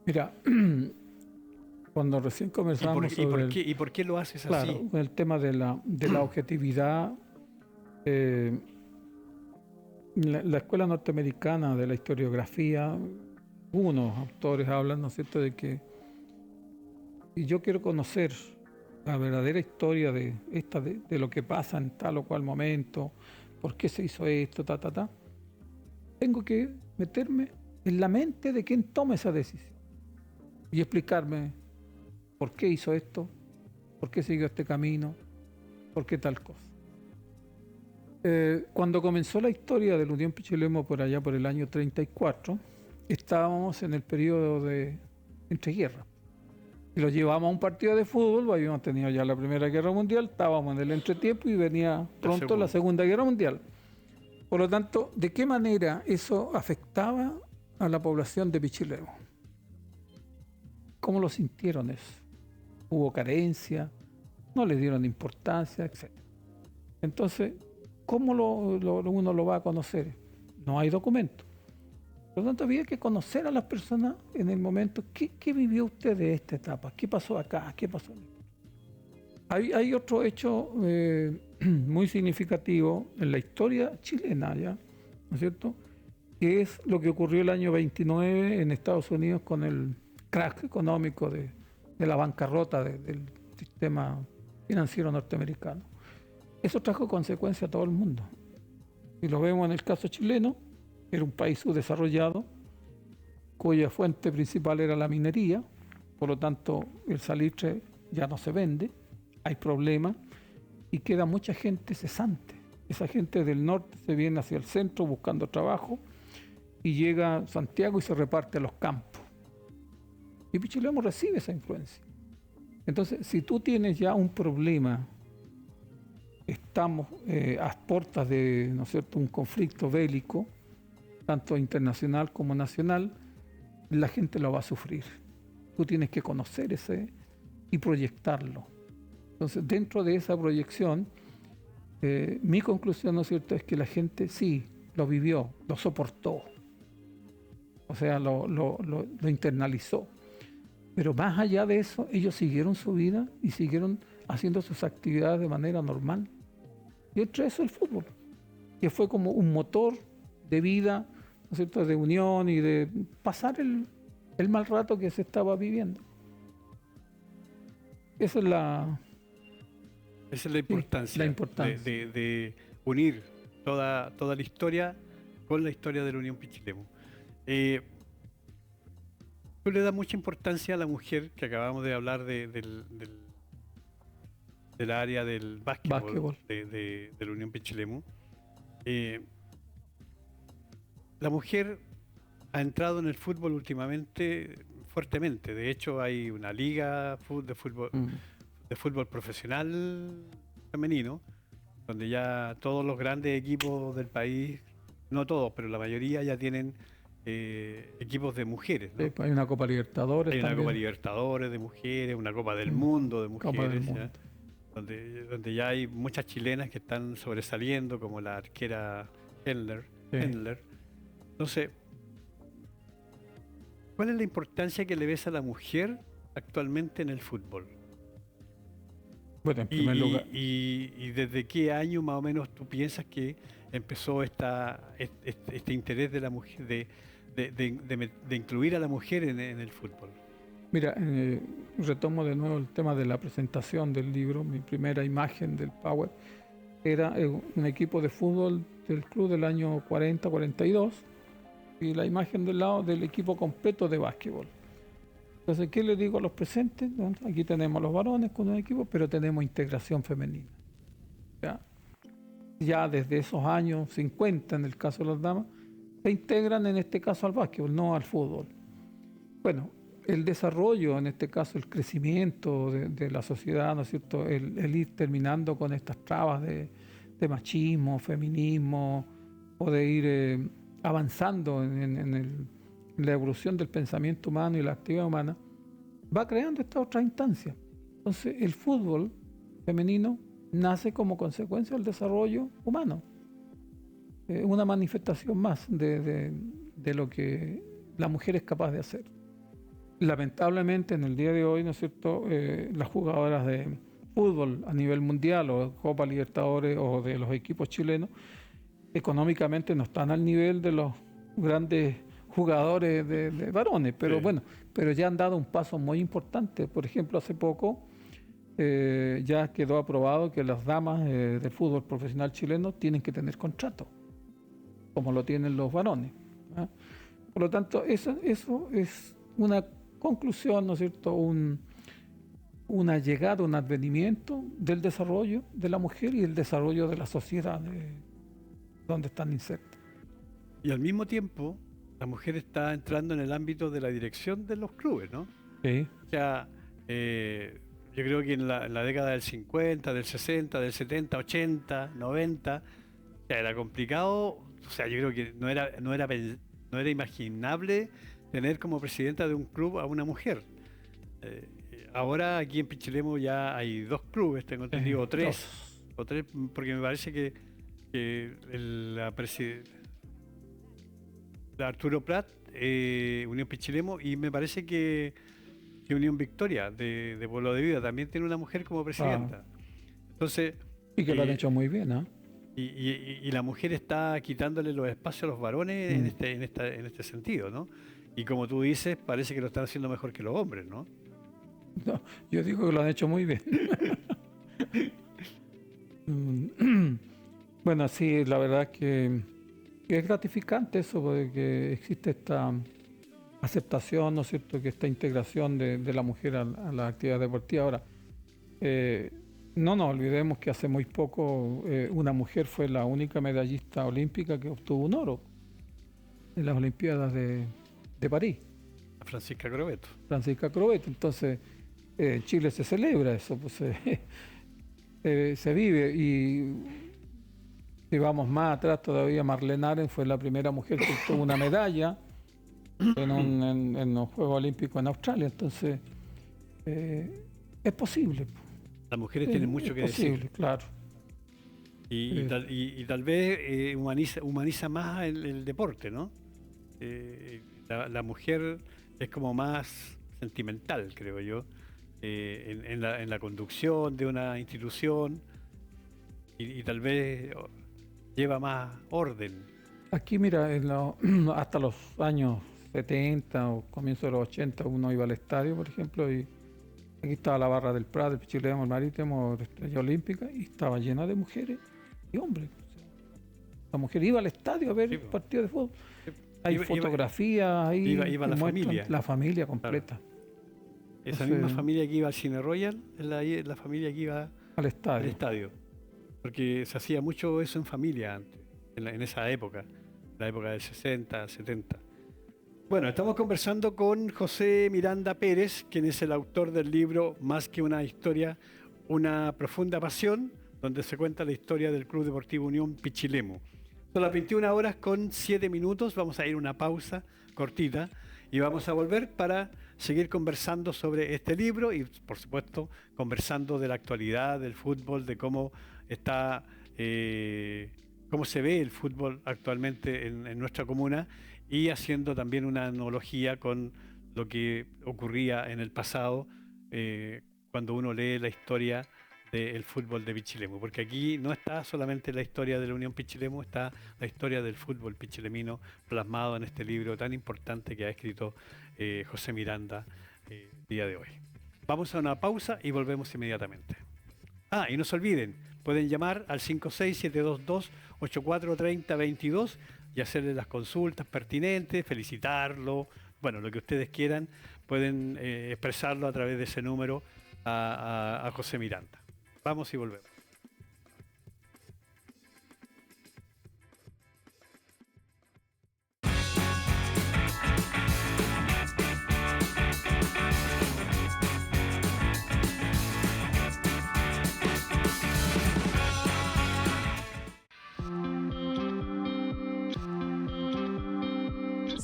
Mira, cuando recién conversábamos sobre ¿Y por qué lo haces claro, así? el tema de la objetividad, la escuela norteamericana de la historiografía, unos autores hablan, ¿no es cierto?, de que si yo quiero conocer la verdadera historia de lo que pasa en tal o cual momento, por qué se hizo esto, tengo que meterme en la mente de quien toma esa decisión y explicarme por qué hizo esto, por qué siguió este camino, por qué tal cosa. Cuando comenzó la historia de la Unión Pichilemu por allá por el año 34, estábamos en el periodo de entreguerra. Y lo llevamos a un partido de fútbol, habíamos tenido ya la Primera Guerra Mundial, estábamos en el entretiempo y venía pronto la Segunda Guerra Mundial. Por lo tanto, ¿de qué manera eso afectaba a la población de Pichilemu? ¿Cómo lo sintieron eso? ¿Hubo carencia? ¿No le dieron importancia? Etc. Entonces, ¿cómo uno lo va a conocer? No hay documento. Por lo tanto, había que conocer a las personas en el momento. ¿Qué vivió usted de esta etapa? ¿Qué pasó acá? ¿Qué pasó? Hay otro hecho muy significativo en la historia chilena, ¿ya? ¿No es cierto? Que es lo que ocurrió el año 29 en Estados Unidos con el crack económico de la bancarrota del sistema financiero norteamericano. Eso trajo consecuencias a todo el mundo. Y lo vemos en el caso chileno, era un país subdesarrollado, cuya fuente principal era la minería, por lo tanto el salitre ya no se vende, hay problemas y queda mucha gente cesante. Esa gente del norte se viene hacia el centro buscando trabajo y llega a Santiago y se reparte a los campos. Y Pichilemu recibe esa influencia. Entonces, si tú tienes ya un problema, estamos a puertas de, ¿no es cierto?, un conflicto bélico, tanto internacional como nacional, la gente lo va a sufrir. Tú tienes que conocer ese y proyectarlo. Entonces, dentro de esa proyección, mi conclusión, ¿no es cierto?, es que la gente sí lo vivió, lo soportó, o sea, lo internalizó. Pero más allá de eso, ellos siguieron su vida y siguieron haciendo sus actividades de manera normal. Y entre eso el fútbol, que fue como un motor de vida, ¿no es cierto?, de unión y de pasar el mal rato que se estaba viviendo. Esa es la importancia, de unir toda la historia con la historia de la Unión Pichilemu. Tú le das mucha importancia a la mujer, que acabamos de hablar del área del básquetbol. De la Unión Pichilemu. La mujer ha entrado en el fútbol últimamente fuertemente. De hecho, hay una liga de fútbol profesional femenino, donde ya todos los grandes equipos del país, no todos, pero la mayoría ya tienen equipos de mujeres, ¿no? Sí, hay una Copa Libertadores. Hay una Copa Libertadores de mujeres, una Copa del Mundo de mujeres, mundo. Donde ya hay muchas chilenas que están sobresaliendo, como la arquera Hendler. Entonces, ¿cuál es la importancia que le ves a la mujer actualmente en el fútbol? Bueno, en primer lugar. ¿Y desde qué año más o menos tú piensas que empezó este interés de la mujer de incluir a la mujer en el fútbol? Mira, retomo de nuevo el tema de la presentación del libro. Mi primera imagen del Power era un equipo de fútbol del club del año 40-42 y la imagen del lado del equipo completo de básquetbol. Entonces, ¿qué le digo a los presentes? Aquí tenemos los varones con un equipo, pero tenemos integración femenina. Ya desde esos años 50, en el caso de las damas, se integran en este caso al básquetbol, no al fútbol. Bueno, el desarrollo, en este caso el crecimiento de la sociedad, ¿no es cierto?, el ir terminando con estas trabas de machismo, feminismo, o de ir avanzando en la evolución del pensamiento humano y la actividad humana, va creando esta otra instancia. Entonces, el fútbol femenino nace como consecuencia del desarrollo humano. Una manifestación más de lo que la mujer es capaz de hacer. Lamentablemente en el día de hoy, ¿no es cierto?, las jugadoras de fútbol a nivel mundial o Copa Libertadores o de los equipos chilenos, económicamente no están al nivel de los grandes jugadores de varones, pero sí. Bueno, pero ya han dado un paso muy importante. Por ejemplo, hace poco ya quedó aprobado que las damas del fútbol profesional chileno tienen que tener contrato, como lo tienen los varones, ¿eh? Por lo tanto, eso es una conclusión, ¿no es cierto?, una llegada, un advenimiento del desarrollo de la mujer y el desarrollo de la sociedad donde están insertas. Y al mismo tiempo, la mujer está entrando en el ámbito de la dirección de los clubes, ¿no? Sí. O sea, yo creo que en la década del 50, del 60, del 70, 80, 90, o sea, era complicado. O sea, yo creo que no era imaginable tener como presidenta de un club a una mujer. Ahora aquí en Pichilemu ya hay 2 clubes, tengo entendido, o tres, porque me parece que la Arturo Prat, Unión Pichilemu, y me parece que Unión Victoria de Pueblo de Vida también tiene una mujer como presidenta. Entonces, y que lo han hecho muy bien, ¿no? Y la mujer está quitándole los espacios a los varones en este sentido, ¿no? Y como tú dices, parece que lo están haciendo mejor que los hombres, ¿no? No, yo digo que lo han hecho muy bien. Bueno, sí, la verdad es que es gratificante eso, de que existe esta aceptación, ¿no es cierto?, que esta integración de la mujer a la actividad deportiva. Ahora, no nos olvidemos que hace muy poco una mujer fue la única medallista olímpica que obtuvo un oro en las Olimpiadas de París. Francisca Crobeto. Entonces, en Chile se celebra eso, pues se vive. Y si vamos más atrás todavía, Marlene Aren fue la primera mujer que obtuvo una medalla en los Juegos Olímpicos en Australia. Entonces, es posible. Las mujeres tienen mucho que decir. Claro. Y tal vez humaniza más el deporte, ¿no? La mujer es como más sentimental, creo yo, en la conducción de una institución y tal vez lleva más orden. Aquí, mira, hasta los años 70 o comienzo de los 80 uno iba al estadio, por ejemplo, y aquí estaba la barra del Prat, del Pichilemu, el Marítimo, la Estrella Olímpica, y estaba llena de mujeres y hombres. La mujer iba al estadio a ver partidos de fútbol. Sí. Hay fotografías ahí. Iba la familia completa. Claro. Esa misma familia que iba al Cine Royal es la familia que iba al estadio. Porque se hacía mucho eso en familia antes, en esa época, la época del 60, 70. Bueno, estamos conversando con José Miranda Pérez, quien es el autor del libro Más que una historia, una profunda pasión, donde se cuenta la historia del Club Deportivo Unión Pichilemu. Son las 21 horas con 7 minutos, vamos a ir a una pausa cortita y vamos a volver para seguir conversando sobre este libro y, por supuesto, conversando de la actualidad del fútbol, de cómo está, cómo se ve el fútbol actualmente en nuestra comuna y haciendo también una analogía con lo que ocurría en el pasado cuando uno lee la historia del fútbol de Pichilemu, porque aquí no está solamente la historia de la Unión Pichilemu, está la historia del fútbol pichilemino plasmado en este libro tan importante que ha escrito José Miranda el día de hoy. Vamos a una pausa y volvemos inmediatamente. Y no se olviden, pueden llamar al 56722-843022 y hacerle las consultas pertinentes, felicitarlo, bueno, lo que ustedes quieran, pueden expresarlo a través de ese número a José Miranda. Vamos y volvemos.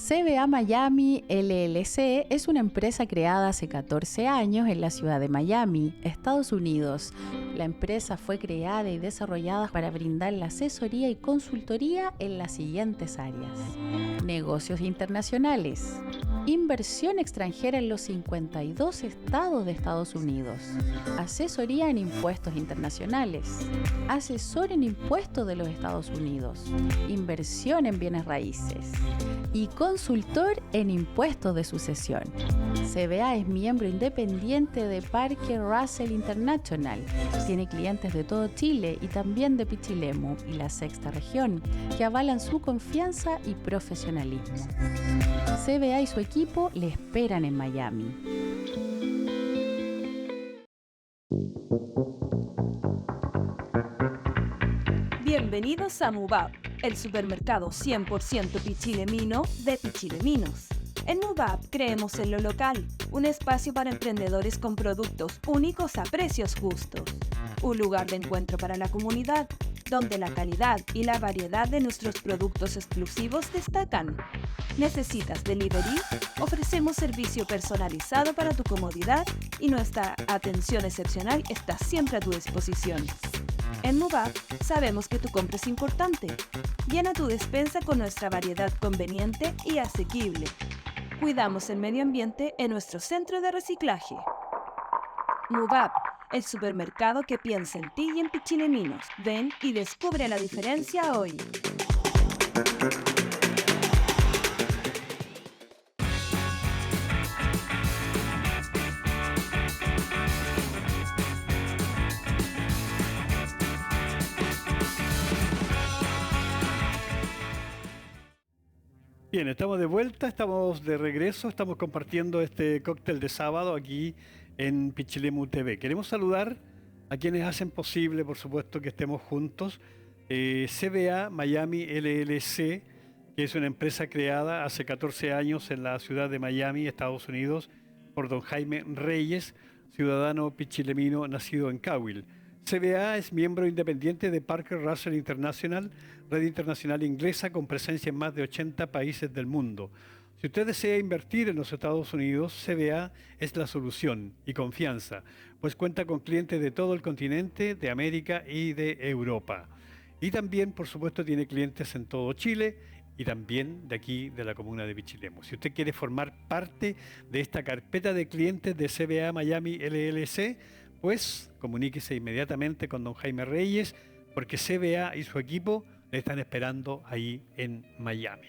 CBA Miami LLC es una empresa creada hace 14 años en la ciudad de Miami, Estados Unidos. La empresa fue creada y desarrollada para brindar la asesoría y consultoría en las siguientes áreas: negocios internacionales, inversión extranjera en los 52 estados de Estados Unidos, asesoría en impuestos internacionales, asesor en impuestos de los Estados Unidos, inversión en bienes raíces y consultor en impuestos de sucesión. CBA es miembro independiente de Parker Russell International. Tiene clientes de todo Chile y también de Pichilemu y la sexta región, que avalan su confianza y profesionalismo. CBA y su equipo le esperan en Miami. Bienvenidos a MoveUp, el supermercado 100% pichilemino de Pichileminos. En MoveUp creemos en lo local, un espacio para emprendedores con productos únicos a precios justos. Un lugar de encuentro para la comunidad, donde la calidad y la variedad de nuestros productos exclusivos destacan. ¿Necesitas delivery? Ofrecemos servicio personalizado para tu comodidad y nuestra atención excepcional está siempre a tu disposición. En MoveUp sabemos que tu compra es importante. Llena tu despensa con nuestra variedad conveniente y asequible. Cuidamos el medio ambiente en nuestro centro de reciclaje. MoveUp, el supermercado que piensa en ti y en Pichileminos. Ven y descubre la diferencia hoy. Bien, estamos de vuelta, estamos de regreso, estamos compartiendo este cóctel de sábado aquí en Pichilemu TV. Queremos saludar a quienes hacen posible, por supuesto, que estemos juntos. CBA Miami LLC, que es una empresa creada hace 14 años en la ciudad de Miami, Estados Unidos, por don Jaime Reyes, ciudadano pichilemino nacido en Cahuil. CBA es miembro independiente de Parker Russell International, red internacional inglesa con presencia en más de 80 países del mundo. Si usted desea invertir en los Estados Unidos, CBA es la solución y confianza, pues cuenta con clientes de todo el continente, de América y de Europa. Y también, por supuesto, tiene clientes en todo Chile y también de aquí, de la comuna de Pichilemu. Si usted quiere formar parte de esta carpeta de clientes de CBA Miami LLC, pues comuníquese inmediatamente con don Jaime Reyes, porque CBA y su equipo le están esperando ahí en Miami.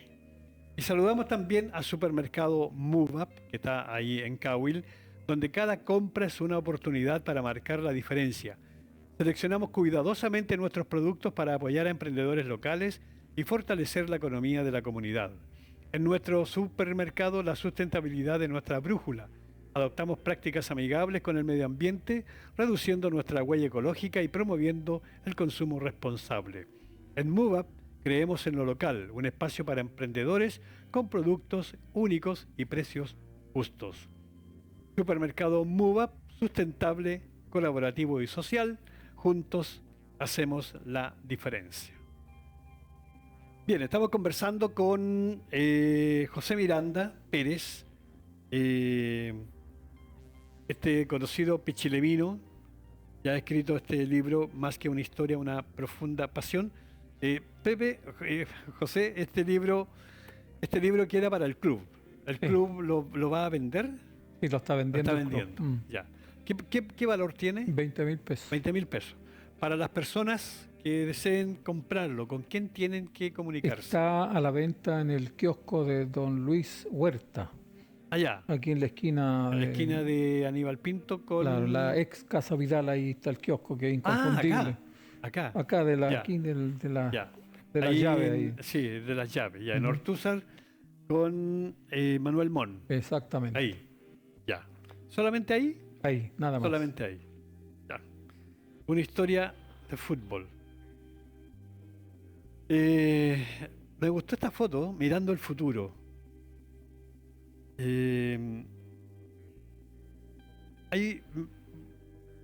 Y saludamos también al supermercado MoveUp, que está ahí en Cahuil, donde cada compra es una oportunidad para marcar la diferencia. Seleccionamos cuidadosamente nuestros productos para apoyar a emprendedores locales y fortalecer la economía de la comunidad. En nuestro supermercado, la sustentabilidad es nuestra brújula. Adoptamos prácticas amigables con el medio ambiente, reduciendo nuestra huella ecológica y promoviendo el consumo responsable. En MoveUp creemos en lo local, un espacio para emprendedores con productos únicos y precios justos. Supermercado MoveUp, sustentable, colaborativo y social. Juntos hacemos la diferencia. Bien, estamos conversando con José Miranda Pérez, este conocido pichilemino. Ya ha escrito este libro, Más que una historia, una profunda pasión. Pepe, José, este libro que era para el club. ¿El club lo va a vender? Sí, lo está vendiendo. Lo está vendiendo, ya. ¿Qué valor tiene? 20.000 pesos. 20.000 pesos. Para las personas que deseen comprarlo, ¿con quién tienen que comunicarse? Está a la venta en el kiosco de don Luis Huerta. Allá. Aquí en la esquina. En la esquina de Aníbal Pinto con... la ex Casa Vidal, ahí está el kiosco, que es inconfundible. Acá. Acá, de la llave ahí. Sí, de las llaves, ya. En Ortúzar con Manuel Mon. Exactamente. Ahí, ya. ¿Solamente ahí? Ahí, nada más. Solamente ahí. Ya. Una historia de fútbol. Me gustó esta foto, mirando el futuro. Ahí,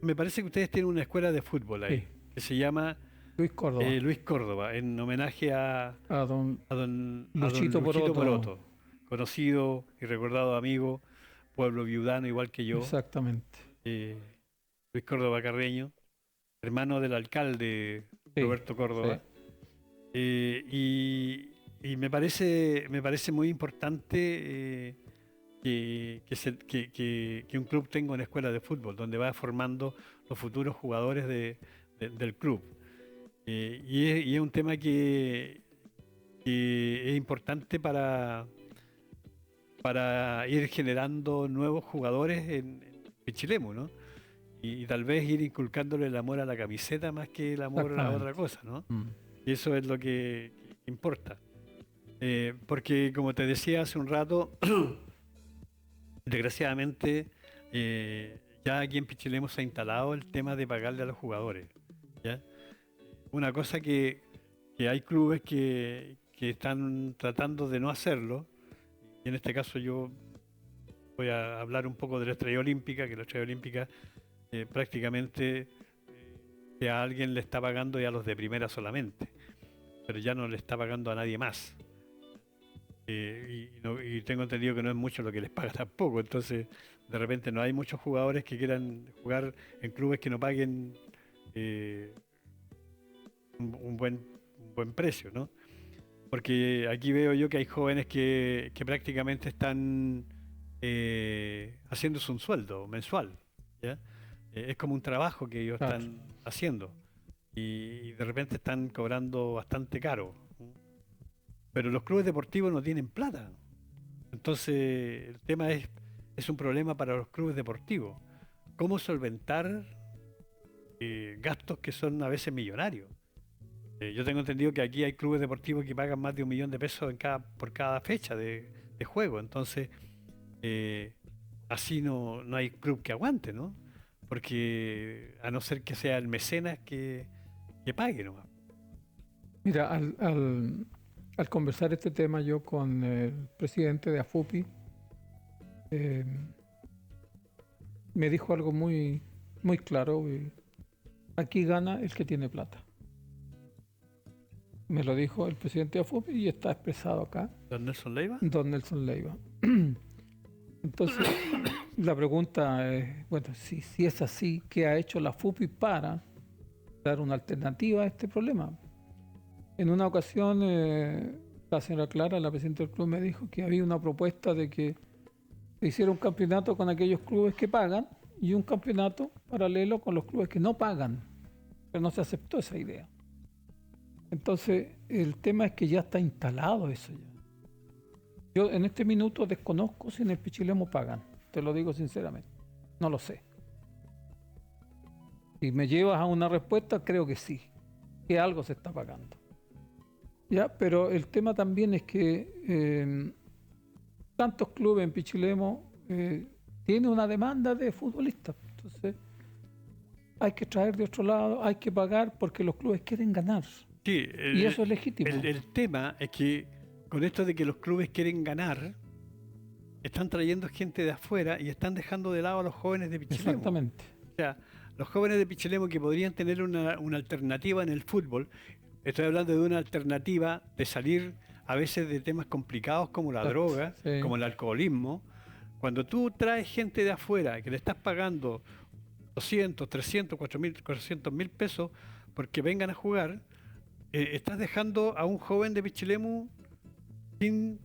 me parece que ustedes tienen una escuela de fútbol ahí, que se llama Luis Córdoba, en homenaje a don Luchito Poroto, conocido y recordado amigo, pueblo viudano igual que yo. Exactamente. Luis Córdoba Carreño, hermano del alcalde, Sí, Roberto Córdoba. Y me parece muy importante que un club tenga una escuela de fútbol donde va formando los futuros jugadores del club. Y es un tema que es importante para ir generando nuevos jugadores en Pichilemu, ¿no? Y tal vez ir inculcándole el amor a la camiseta más que el amor a otra cosa, ¿no? Y eso es lo que importa. Porque, como te decía hace un rato, desgraciadamente, ya aquí en Pichilemu se ha instalado el tema de pagarle a los jugadores, ¿ya? Una cosa que hay clubes que están tratando de no hacerlo, y en este caso yo voy a hablar un poco de la Estrella Olímpica, que la Estrella Olímpica prácticamente que a alguien le está pagando ya a los de primera solamente, pero ya no le está pagando a nadie más. Y tengo entendido que no es mucho lo que les paga tampoco, entonces de repente no hay muchos jugadores que quieran jugar en clubes que no paguen un buen precio, ¿no? Porque aquí veo yo que hay jóvenes que prácticamente están haciéndose un sueldo mensual, ¿ya? Es como un trabajo que ellos están haciendo y de repente están cobrando bastante caro. Pero los clubes deportivos no tienen plata. Entonces el tema es un problema para los clubes deportivos. ¿Cómo solventar gastos que son a veces millonarios? Yo tengo entendido que aquí hay clubes deportivos que pagan más de 1 millón de pesos por cada fecha de juego. Entonces así no hay club que aguante, ¿no? Porque a no ser que sea el mecenas que pague nomás. Mira, al conversar este tema yo con el presidente de AFUPI, me dijo algo muy, muy claro: aquí gana el que tiene plata. Me lo dijo el presidente de AFUPI y está expresado acá. ¿Don Nelson Leiva? Don Nelson Leiva. Entonces, la pregunta es, bueno, si es así, ¿qué ha hecho la AFUPI para dar una alternativa a este problema? En una ocasión, la señora Clara, la presidenta del club, me dijo que había una propuesta de que se hiciera un campeonato con aquellos clubes que pagan y un campeonato paralelo con los clubes que no pagan, pero no se aceptó esa idea. Entonces, el tema es que ya está instalado eso ya. Yo en este minuto desconozco si en el Pichilemu pagan, te lo digo sinceramente, no lo sé. Si me llevas a una respuesta, creo que sí, que algo se está pagando. Ya, pero el tema también es que tantos clubes en Pichilemu tienen una demanda de futbolistas, entonces hay que traer de otro lado, hay que pagar porque los clubes quieren ganar. Sí, y eso es legítimo. El tema es que con esto de que los clubes quieren ganar, están trayendo gente de afuera y están dejando de lado a los jóvenes de Pichilemu. Exactamente. O sea, los jóvenes de Pichilemu que podrían tener una alternativa en el fútbol, estoy hablando de una alternativa de salir a veces de temas complicados como la droga, sí, como el alcoholismo. Cuando tú traes gente de afuera que le estás pagando 200, 300, 400.000 pesos porque vengan a jugar, estás dejando a un joven de Pichilemu sin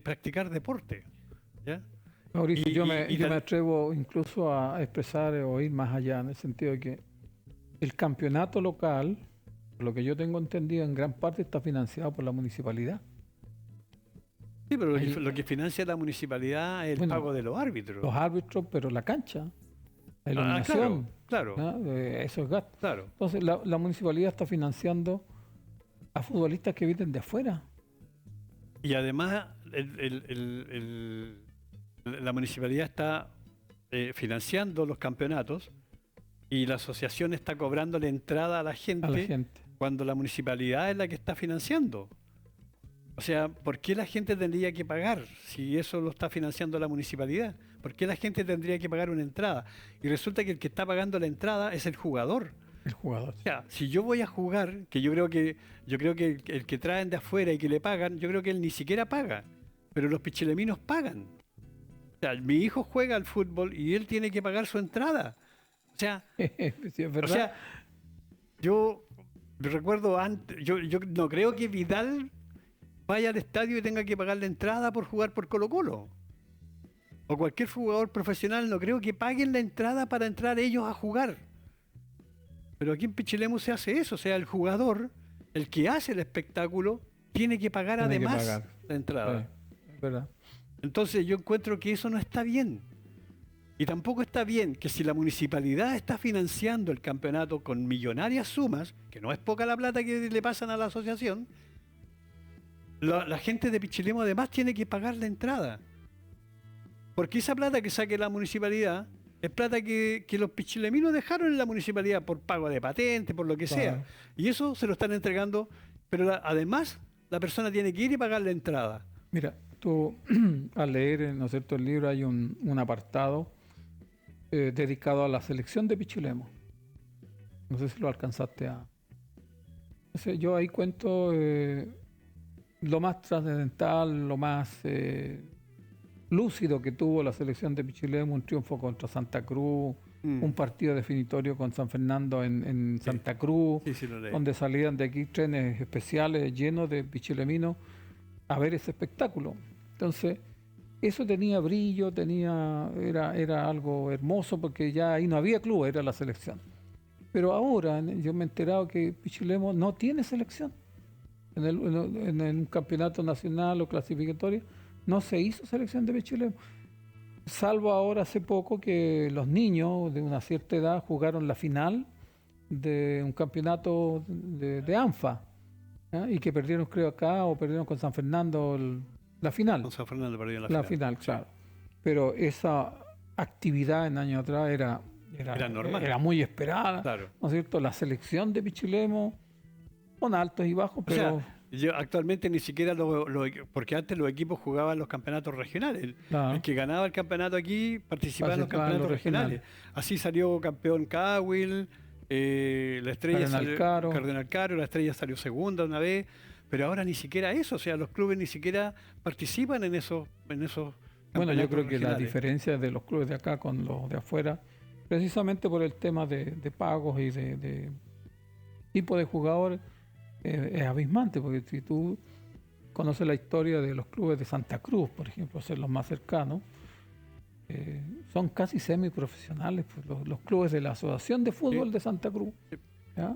practicar deporte, ¿ya? Mauricio, yo me atrevo incluso a expresar o ir más allá, en el sentido de que el campeonato local, por lo que yo tengo entendido, en gran parte está financiado por la municipalidad. Sí, pero lo que financia la municipalidad es el pago de los árbitros. Los árbitros, pero la cancha, la iluminación, claro. ¿no? Esos gastos. Claro. Entonces la municipalidad está financiando a futbolistas que vienen de afuera. Y además la municipalidad está financiando los campeonatos y la asociación está cobrando la entrada a la gente cuando la municipalidad es la que está financiando. O sea, ¿por qué la gente tendría que pagar si eso lo está financiando la municipalidad? ¿Por qué la gente tendría que pagar una entrada? Y resulta que el que está pagando la entrada es el jugador. El jugador. O sea, si yo voy a jugar, que yo creo que el que traen de afuera y que le pagan, yo creo que él ni siquiera paga, pero los pichileminos pagan. O sea, mi hijo juega al fútbol y él tiene que pagar su entrada. O sea, sí, es verdad. yo recuerdo antes, yo no creo que Vidal vaya al estadio y tenga que pagar la entrada por jugar por Colo-Colo. O cualquier jugador profesional, no creo que paguen la entrada para entrar ellos a jugar. Pero aquí en Pichilemu se hace eso, o sea, el jugador, el que hace el espectáculo, tiene que pagar además la entrada. Sí, es verdad. Entonces yo encuentro que eso no está bien. Y tampoco está bien que si la municipalidad está financiando el campeonato con millonarias sumas, que no es poca la plata que le pasan a la asociación, la gente de Pichilemu además tiene que pagar la entrada. Porque esa plata que saque la municipalidad es plata que los pichileminos dejaron en la municipalidad por pago de patente, por lo que sea. Y eso se lo están entregando, pero además la persona tiene que ir y pagar la entrada. Mira, tú al leer, ¿no es cierto?, el libro hay un apartado dedicado a la selección de Pichilemu. No sé si lo alcanzaste a... Entonces, yo ahí cuento lo más trascendental, lo más lúcido que tuvo la selección de Pichilemu, un triunfo contra Santa Cruz, un partido definitorio con San Fernando en Santa Cruz, donde salían de aquí trenes especiales llenos de pichileminos a ver ese espectáculo. Entonces, eso tenía brillo, era algo hermoso, porque ya ahí no había club, era la selección. Pero ahora yo me he enterado que Pichilemu no tiene selección. En un campeonato nacional o clasificatorio no se hizo selección de Pichilemu. Salvo ahora hace poco que los niños de una cierta edad jugaron la final de un campeonato de ANFA, ¿eh? Y que perdieron, creo, acá, o perdieron con San Fernando la final. Con San Fernando perdieron la final, claro. Pero esa actividad en años atrás era normal. Era muy esperada, claro. ¿No es cierto? La selección de Pichilemu, con altos y bajos, pero... O sea, yo actualmente ni siquiera porque antes los equipos jugaban los campeonatos regionales. Claro. El que ganaba el campeonato aquí participaba en los campeonatos regionales. Así salió campeón Cawil, la Estrella Cardenal Caro, la Estrella salió segunda una vez, pero ahora ni siquiera eso, o sea, los clubes ni siquiera participan en esos Bueno, yo creo que regionales. La diferencia de los clubes de acá con los de afuera, precisamente por el tema de pagos y de tipo de jugadores, es abismante, porque si tú conoces la historia de los clubes de Santa Cruz, por ejemplo, ser los más cercanos, son casi semiprofesionales, pues, los clubes de la Asociación de Fútbol de Santa Cruz. ¿Ya?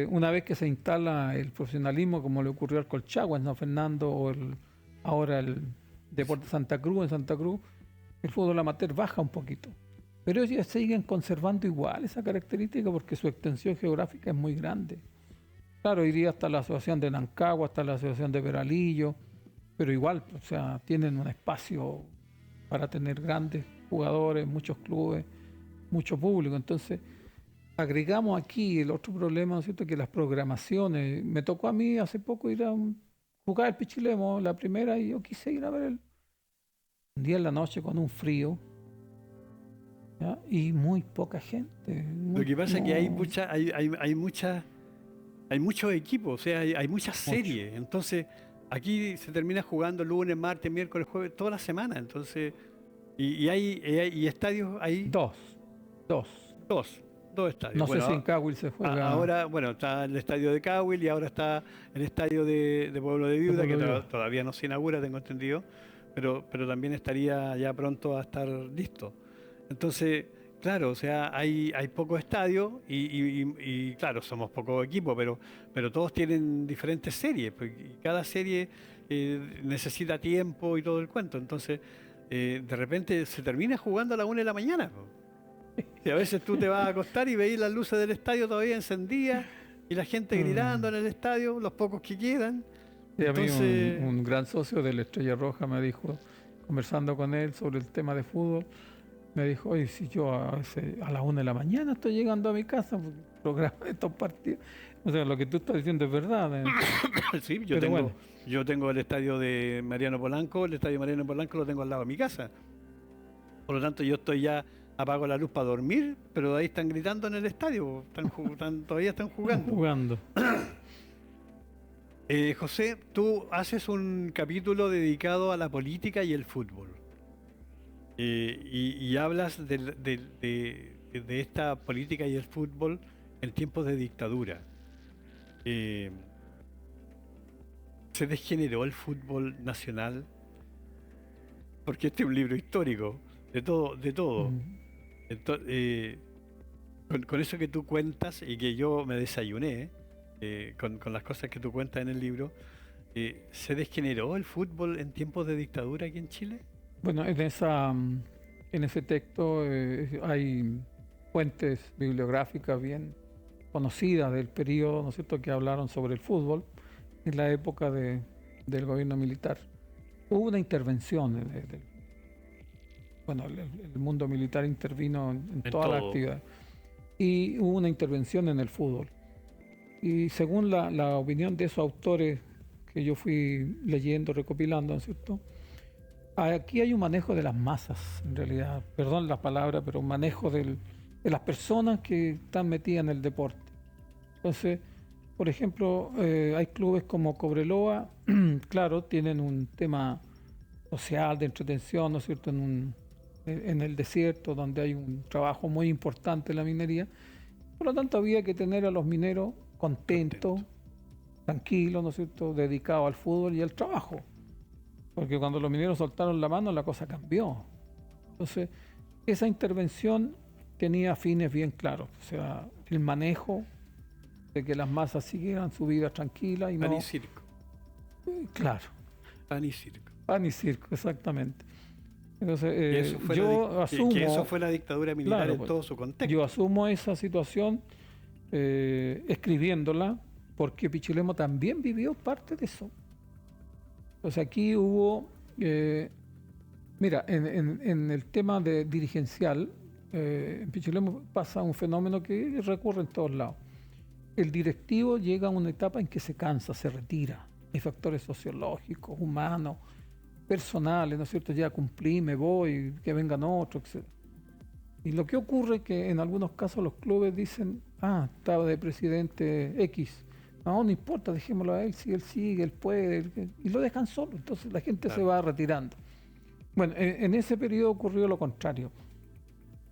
Una vez que se instala el profesionalismo, como le ocurrió al Colchagua en San Fernando, o ahora el Deporte Santa Cruz en Santa Cruz, el fútbol amateur baja un poquito. Pero ellos siguen conservando igual esa característica porque su extensión geográfica es muy grande. Claro, iría hasta la asociación de Nancagua, hasta la asociación de Peralillo, pero igual, o sea, tienen un espacio para tener grandes jugadores, muchos clubes, mucho público. Entonces, agregamos aquí el otro problema, ¿no es cierto?, que las programaciones. Me tocó a mí hace poco ir a jugar el Pichilemu, la primera, y yo quise ir a ver un día en la noche con un frío, ¿ya? Y muy poca gente. Lo que pasa es que hay muchos equipos, o sea, hay muchas series. Entonces, aquí se termina jugando lunes, martes, miércoles, jueves, toda la semana. Entonces, y hay estadios ahí. Dos estadios. No sé si en Cawil se juega. Ahora, bueno, está el estadio de Cawil y ahora está el estadio de Pueblo de Viuda, que todavía no se inaugura, tengo entendido, pero también estaría ya pronto a estar listo. Entonces, claro, o sea, hay pocos estadios y claro, somos pocos equipos, pero todos tienen diferentes series, porque cada serie necesita tiempo y todo el cuento. Entonces, de repente se termina jugando a la 1 de la mañana. Y a veces tú te vas a acostar y veis las luces del estadio todavía encendidas y la gente gritando en el estadio, los pocos que quedan. Y entonces, a mí un gran socio de la Estrella Roja me dijo, conversando con él sobre el tema de fútbol, me dijo, oye, si yo a las 1 de la mañana estoy llegando a mi casa, porque programa estos partidos. O sea, lo que tú estás diciendo es verdad. Sí, yo tengo el estadio de Mariano Polanco, el estadio Mariano Polanco lo tengo al lado de mi casa. Por lo tanto, yo apago la luz para dormir, pero de ahí están gritando en el estadio, todavía están jugando. José, tú haces un capítulo dedicado a la política y el fútbol. Y hablas de esta política y el fútbol en tiempos de dictadura, ¿se degeneró el fútbol nacional? Porque este es un libro histórico, de todo. Con eso que tú cuentas y que yo me desayuné, con las cosas que tú cuentas en el libro, ¿se degeneró el fútbol en tiempos de dictadura aquí en Chile? Bueno, en ese texto hay fuentes bibliográficas bien conocidas del periodo, ¿no es cierto?, que hablaron sobre el fútbol en la época del gobierno militar. Hubo una intervención, el mundo militar intervino en toda la actividad y hubo una intervención en el fútbol. Y según la opinión de esos autores que yo fui leyendo, recopilando, ¿no es cierto?, aquí hay un manejo de las masas, en realidad, perdón la palabra, pero un manejo de las personas que están metidas en el deporte. Entonces, por ejemplo, hay clubes como Cobreloa, claro, tienen un tema social, de entretención, ¿no es cierto?, en el desierto, donde hay un trabajo muy importante en la minería. Por lo tanto, había que tener a los mineros contentos, tranquilos, ¿no es cierto?, dedicados al fútbol y al trabajo. Porque cuando los mineros soltaron la mano, la cosa cambió. Entonces, esa intervención tenía fines bien claros. O sea, el manejo de que las masas siguieran su vida tranquila y Pan no... y circo. Claro. Pan y circo. Pan y circo, exactamente. Entonces, eso fue la dictadura militar, claro, en todo su contexto. Yo asumo esa situación escribiéndola, porque Pichilemu también vivió parte de eso. Entonces aquí hubo, mira, en el tema dirigencial, en Pichilemu pasa un fenómeno que recurre en todos lados. El directivo llega a una etapa en que se cansa, se retira. Hay factores sociológicos, humanos, personales, ¿no es cierto? Ya cumplí, me voy, que vengan otros, etc. Y lo que ocurre es que en algunos casos los clubes dicen, estaba de presidente X. No importa, dejémoslo a él, si él sigue, él puede, y lo dejan solo, entonces la gente se va retirando. Bueno, en ese periodo ocurrió lo contrario.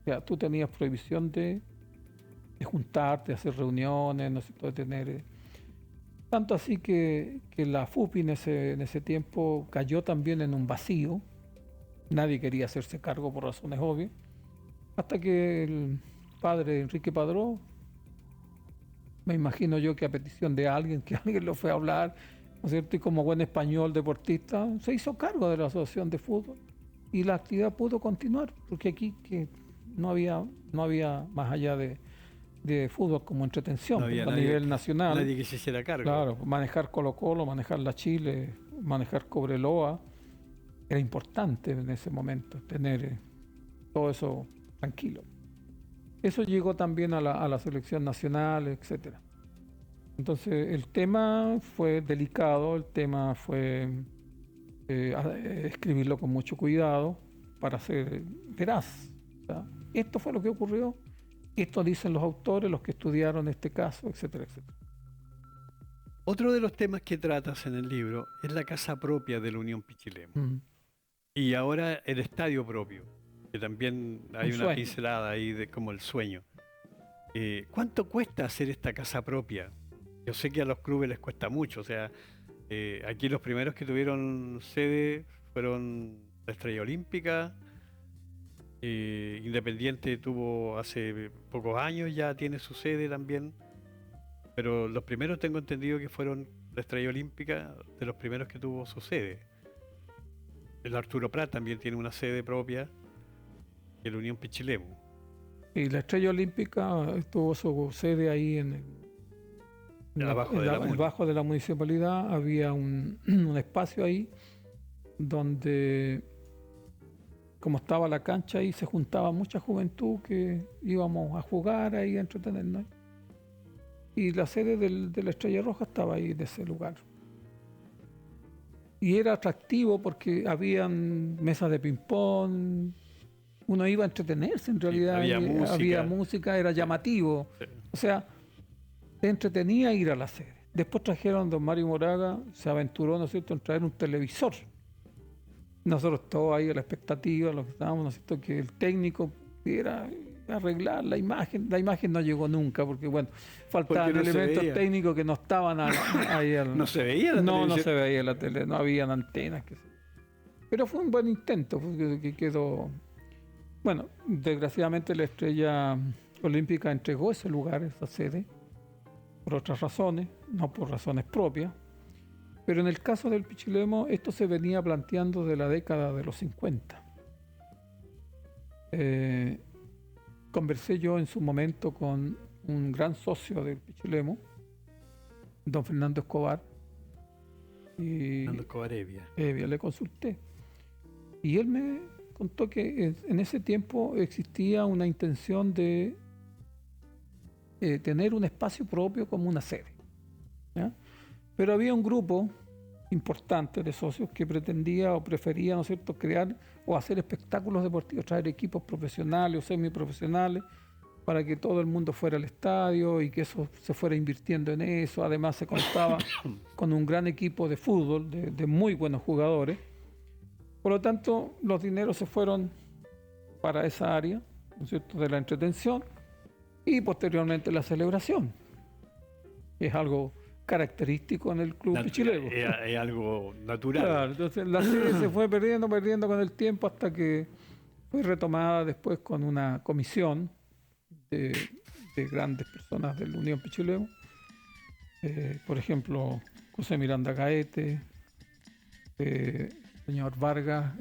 Ya, tú tenías prohibición de juntarte, de hacer reuniones, no sé, de tener... Tanto así que la FUPI en ese tiempo cayó también en un vacío. Nadie quería hacerse cargo por razones obvias. Hasta que el padre Enrique Padró, me imagino yo que a petición de alguien, que alguien lo fue a hablar, ¿no es cierto?, y como buen español deportista, se hizo cargo de la asociación de fútbol y la actividad pudo continuar, porque aquí que no había más allá de fútbol como entretención a nivel nacional. Nadie que se hiciera cargo. Claro, manejar Colo-Colo, manejar la Chile, manejar Cobreloa, era importante en ese momento, tener todo eso tranquilo. Eso llegó también a la selección nacional, etcétera. Entonces el tema fue delicado, el tema fue escribirlo con mucho cuidado para ser veraz. O sea, esto fue lo que ocurrió, esto dicen los autores, los que estudiaron este caso, etcétera, etcétera. Otro de los temas que tratas en el libro es la casa propia de la Unión Pichilemu. Y ahora el estadio propio, que también hay una pincelada ahí de como el sueño. ¿Cuánto cuesta hacer esta casa propia? Yo sé que a los clubes les cuesta mucho, o sea, aquí los primeros que tuvieron sede fueron la Estrella Olímpica, Independiente tuvo hace pocos años, ya tiene su sede también, pero los primeros tengo entendido que fueron la Estrella Olímpica, de los primeros que tuvo su sede. El Arturo Prat también tiene una sede propia, y la Unión Pichilemu. Y la Estrella Olímpica tuvo su sede ahí abajo de la municipalidad. Había un espacio ahí donde, como estaba la cancha ahí, se juntaba mucha juventud que íbamos a jugar ahí, a entretenernos. Y la sede de la Estrella Roja estaba ahí, de ese lugar. Y era atractivo porque habían mesas de ping-pong, uno iba a entretenerse en realidad, había música, era llamativo. Sí. O sea, te entretenía ir a la sede. Después trajeron, don Mario Moraga, se aventuró, ¿no es cierto?, en traer un televisor. Nosotros todos ahí a la expectativa, los que estábamos, ¿no es cierto?, que el técnico pudiera arreglar la imagen. La imagen no llegó nunca porque, bueno, faltaban elementos técnicos que no estaban ahí. ¿No se veía la televisión? No se veía la tele, no habían antenas. Pero fue un buen intento, que quedó... Bueno, desgraciadamente la Estrella Olímpica entregó ese lugar, esa sede, por otras razones, no por razones propias. Pero en el caso del Pichilemu, esto se venía planteando de la década de los 50. Conversé yo en su momento con un gran socio del Pichilemu, don Fernando Escobar. Fernando Escobar Evia. Le consulté. Y él me contó que en ese tiempo existía una intención de tener un espacio propio como una sede, ¿ya? Pero había un grupo importante de socios que pretendía o prefería, ¿no es cierto?, crear o hacer espectáculos deportivos, traer equipos profesionales o semiprofesionales para que todo el mundo fuera al estadio y que eso se fuera invirtiendo en eso. Además se contaba con un gran equipo de fútbol, de muy buenos jugadores. Por lo tanto, los dineros se fueron para esa área, ¿no es cierto?, de la entretención y posteriormente la celebración. Es algo característico en el club pichilemu. Es algo natural. Claro, entonces la serie se fue perdiendo con el tiempo hasta que fue retomada después con una comisión de grandes personas de la Unión Pichilemu. Por ejemplo, José Miranda Gaete, señor Vargas,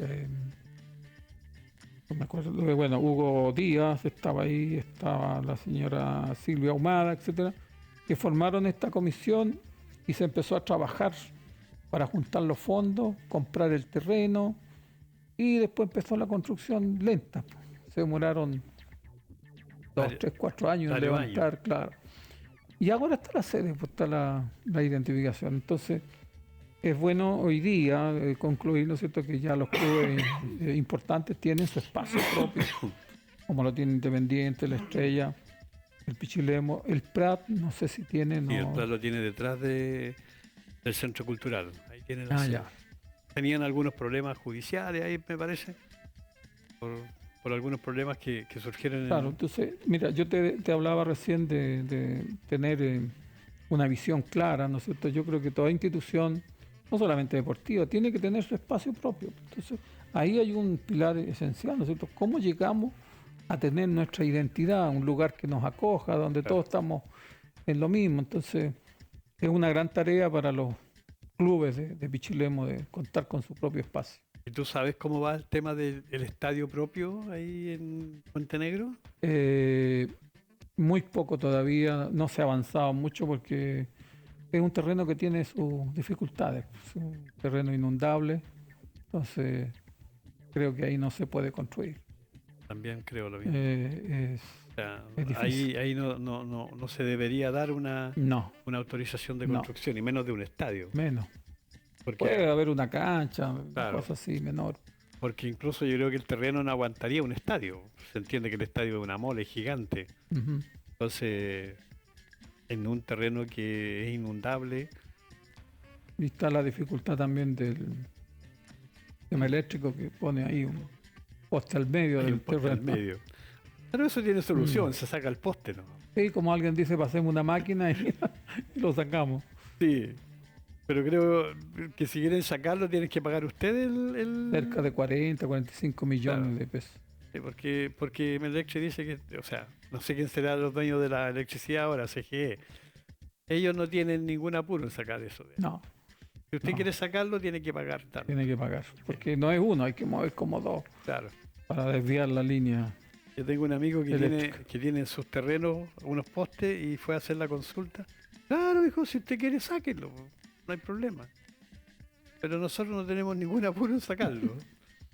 no me acuerdo, bueno, Hugo Díaz estaba ahí, estaba la señora Silvia Ahumada, etcétera, que formaron esta comisión y se empezó a trabajar para juntar los fondos, comprar el terreno y después empezó la construcción lenta. Se demoraron 2, 3, 4 años en levantar, claro. Y ahora está la sede, pues está la identificación. Entonces, es bueno hoy día concluir, ¿no es cierto?, que ya los clubes importantes tienen su espacio propio, como lo tiene Independiente, la Estrella, el Pichilemu, el Prat, no sé si tiene. No. Sí, el Prat lo tiene detrás del Centro Cultural. Ahí tiene la sede. Ya. Tenían algunos problemas judiciales ahí, me parece, por algunos problemas que surgieron. Claro, entonces, mira, yo te hablaba recién de tener una visión clara, ¿no es cierto? Yo creo que toda institución, no solamente deportiva, tiene que tener su espacio propio. Entonces, ahí hay un pilar esencial, ¿no es cierto? ¿Cómo llegamos a tener nuestra identidad, un lugar que nos acoja, donde todos estamos en lo mismo? Entonces, es una gran tarea para los clubes de Pichilemu de contar con su propio espacio. ¿Y tú sabes cómo va el tema del estadio propio ahí en Montenegro? Muy poco todavía, no se ha avanzado mucho porque es un terreno que tiene sus dificultades, es un terreno inundable, entonces creo que ahí no se puede construir. También creo lo mismo. Es difícil. Ahí no se debería dar una autorización de construcción, y menos de un estadio. Menos. Porque, puede haber una cancha, claro, cosas así, menor. Porque incluso yo creo que el terreno no aguantaría un estadio. Se entiende que el estadio es una mole gigante. Uh-huh. Entonces, en un terreno que es inundable. Y está la dificultad también del tema eléctrico, que pone ahí un poste al medio del terreno. Al medio. Pero eso tiene solución, se saca el poste, ¿no? Sí, como alguien dice, pasemos una máquina y lo sacamos. Sí. Pero creo que si quieren sacarlo, tienen que pagar ustedes el... Cerca de 40, 45 millones de pesos. Sí, porque Melec dice que, o sea, no sé quién será los dueños de la electricidad ahora, CGE. Ellos no tienen ningún apuro en sacar eso. No. Si usted quiere sacarlo, tiene que pagar también. Tiene que pagar, porque no es uno, hay que mover como dos. Claro. Para desviar la línea. Yo tengo un amigo que tiene en sus terrenos unos postes y fue a hacer la consulta. Claro, dijo, si usted quiere, sáquenlo. No hay problema. Pero nosotros no tenemos ningún apuro en sacarlo.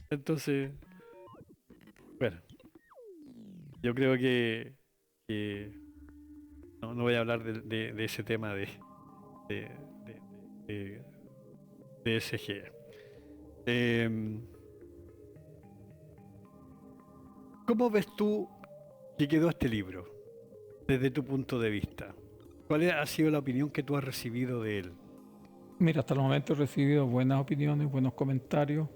Entonces, bueno, yo creo que no voy a hablar de ese tema de SG. ¿Cómo ves tú que quedó este libro desde tu punto de vista? ¿Cuál ha sido la opinión que tú has recibido de él? Mira, hasta el momento he recibido buenas opiniones, buenos comentarios.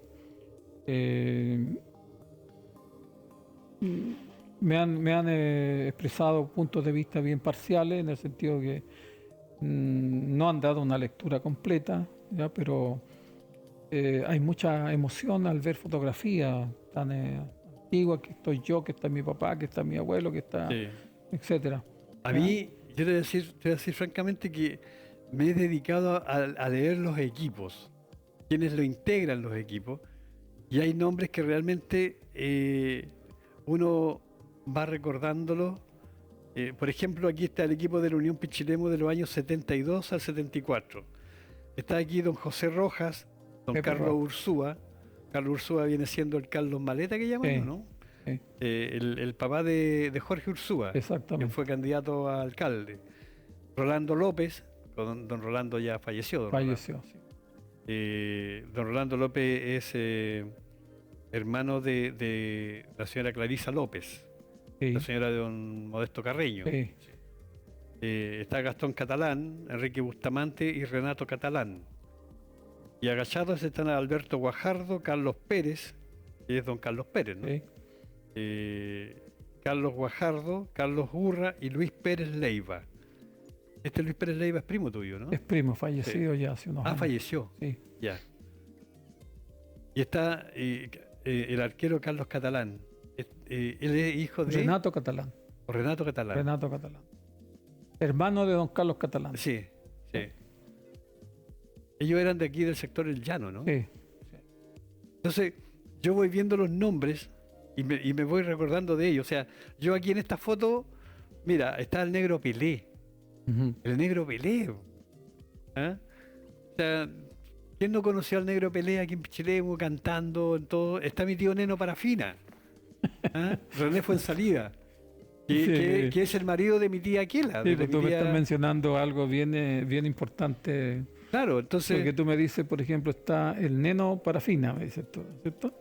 me han expresado puntos de vista bien parciales, en el sentido que no han dado una lectura completa, ¿ya? Pero hay mucha emoción al ver fotografías tan antiguas, que estoy yo, que está mi papá, que está mi abuelo, que está, Sí. etcétera. A ¿Ya? mí, yo te voy a decir francamente que me he dedicado a leer los equipos, quienes lo integran los equipos, y hay nombres que realmente uno va recordándolos. Por ejemplo, aquí está el equipo de la Unión Pichilemu de los años 72 al 74. Está aquí don José Rojas, don Pepe Carlos Rojas. Ursúa. Carlos Ursúa viene siendo el Carlos Maleta que llaman, Sí. ¿no? Sí, El papá de Jorge Ursúa, que exactamente. fue candidato a alcalde. Rolando López, don Rolando ya falleció. Don Falleció, sí. Rolando. Don Rolando López es hermano de la señora Clarisa López, Sí, la señora de don Modesto Carreño. sí. Está Gastón Catalán, Enrique Bustamante y Renato Catalán. Y agachados están Alberto Guajardo, Carlos Pérez, que es don Carlos Pérez, ¿no? Sí. Carlos Guajardo, Carlos Urra y Luis Pérez Leiva. Este Luis Pérez Leiva es primo tuyo, ¿no? Es primo, fallecido ya hace unos años. Falleció. Sí. Ya. Y está el arquero Carlos Catalán. Él es hijo de Renato Catalán. Renato Catalán. Renato Catalán. Hermano de don Carlos Catalán. Sí, sí. Ellos eran de aquí del sector El Llano, ¿no? Sí. Entonces, yo voy viendo los nombres y me voy recordando de ellos. O sea, yo aquí en esta foto, mira, está el negro Pelé. Ujú. El negro Pelé. ¿Ah? O sea, ¿quién no conoció al negro Pelé aquí en Pichilemu cantando en todo? Está mi tío Neno Parafina. ¿Ah? René Fuensalida. Que es el marido de mi tía Aquela. Sí, de pues mi tú me tía- estás mencionando algo bien, bien importante. Claro, entonces. Porque tú me dices, por ejemplo, está el Neno Parafina, me dices tú, ¿cierto?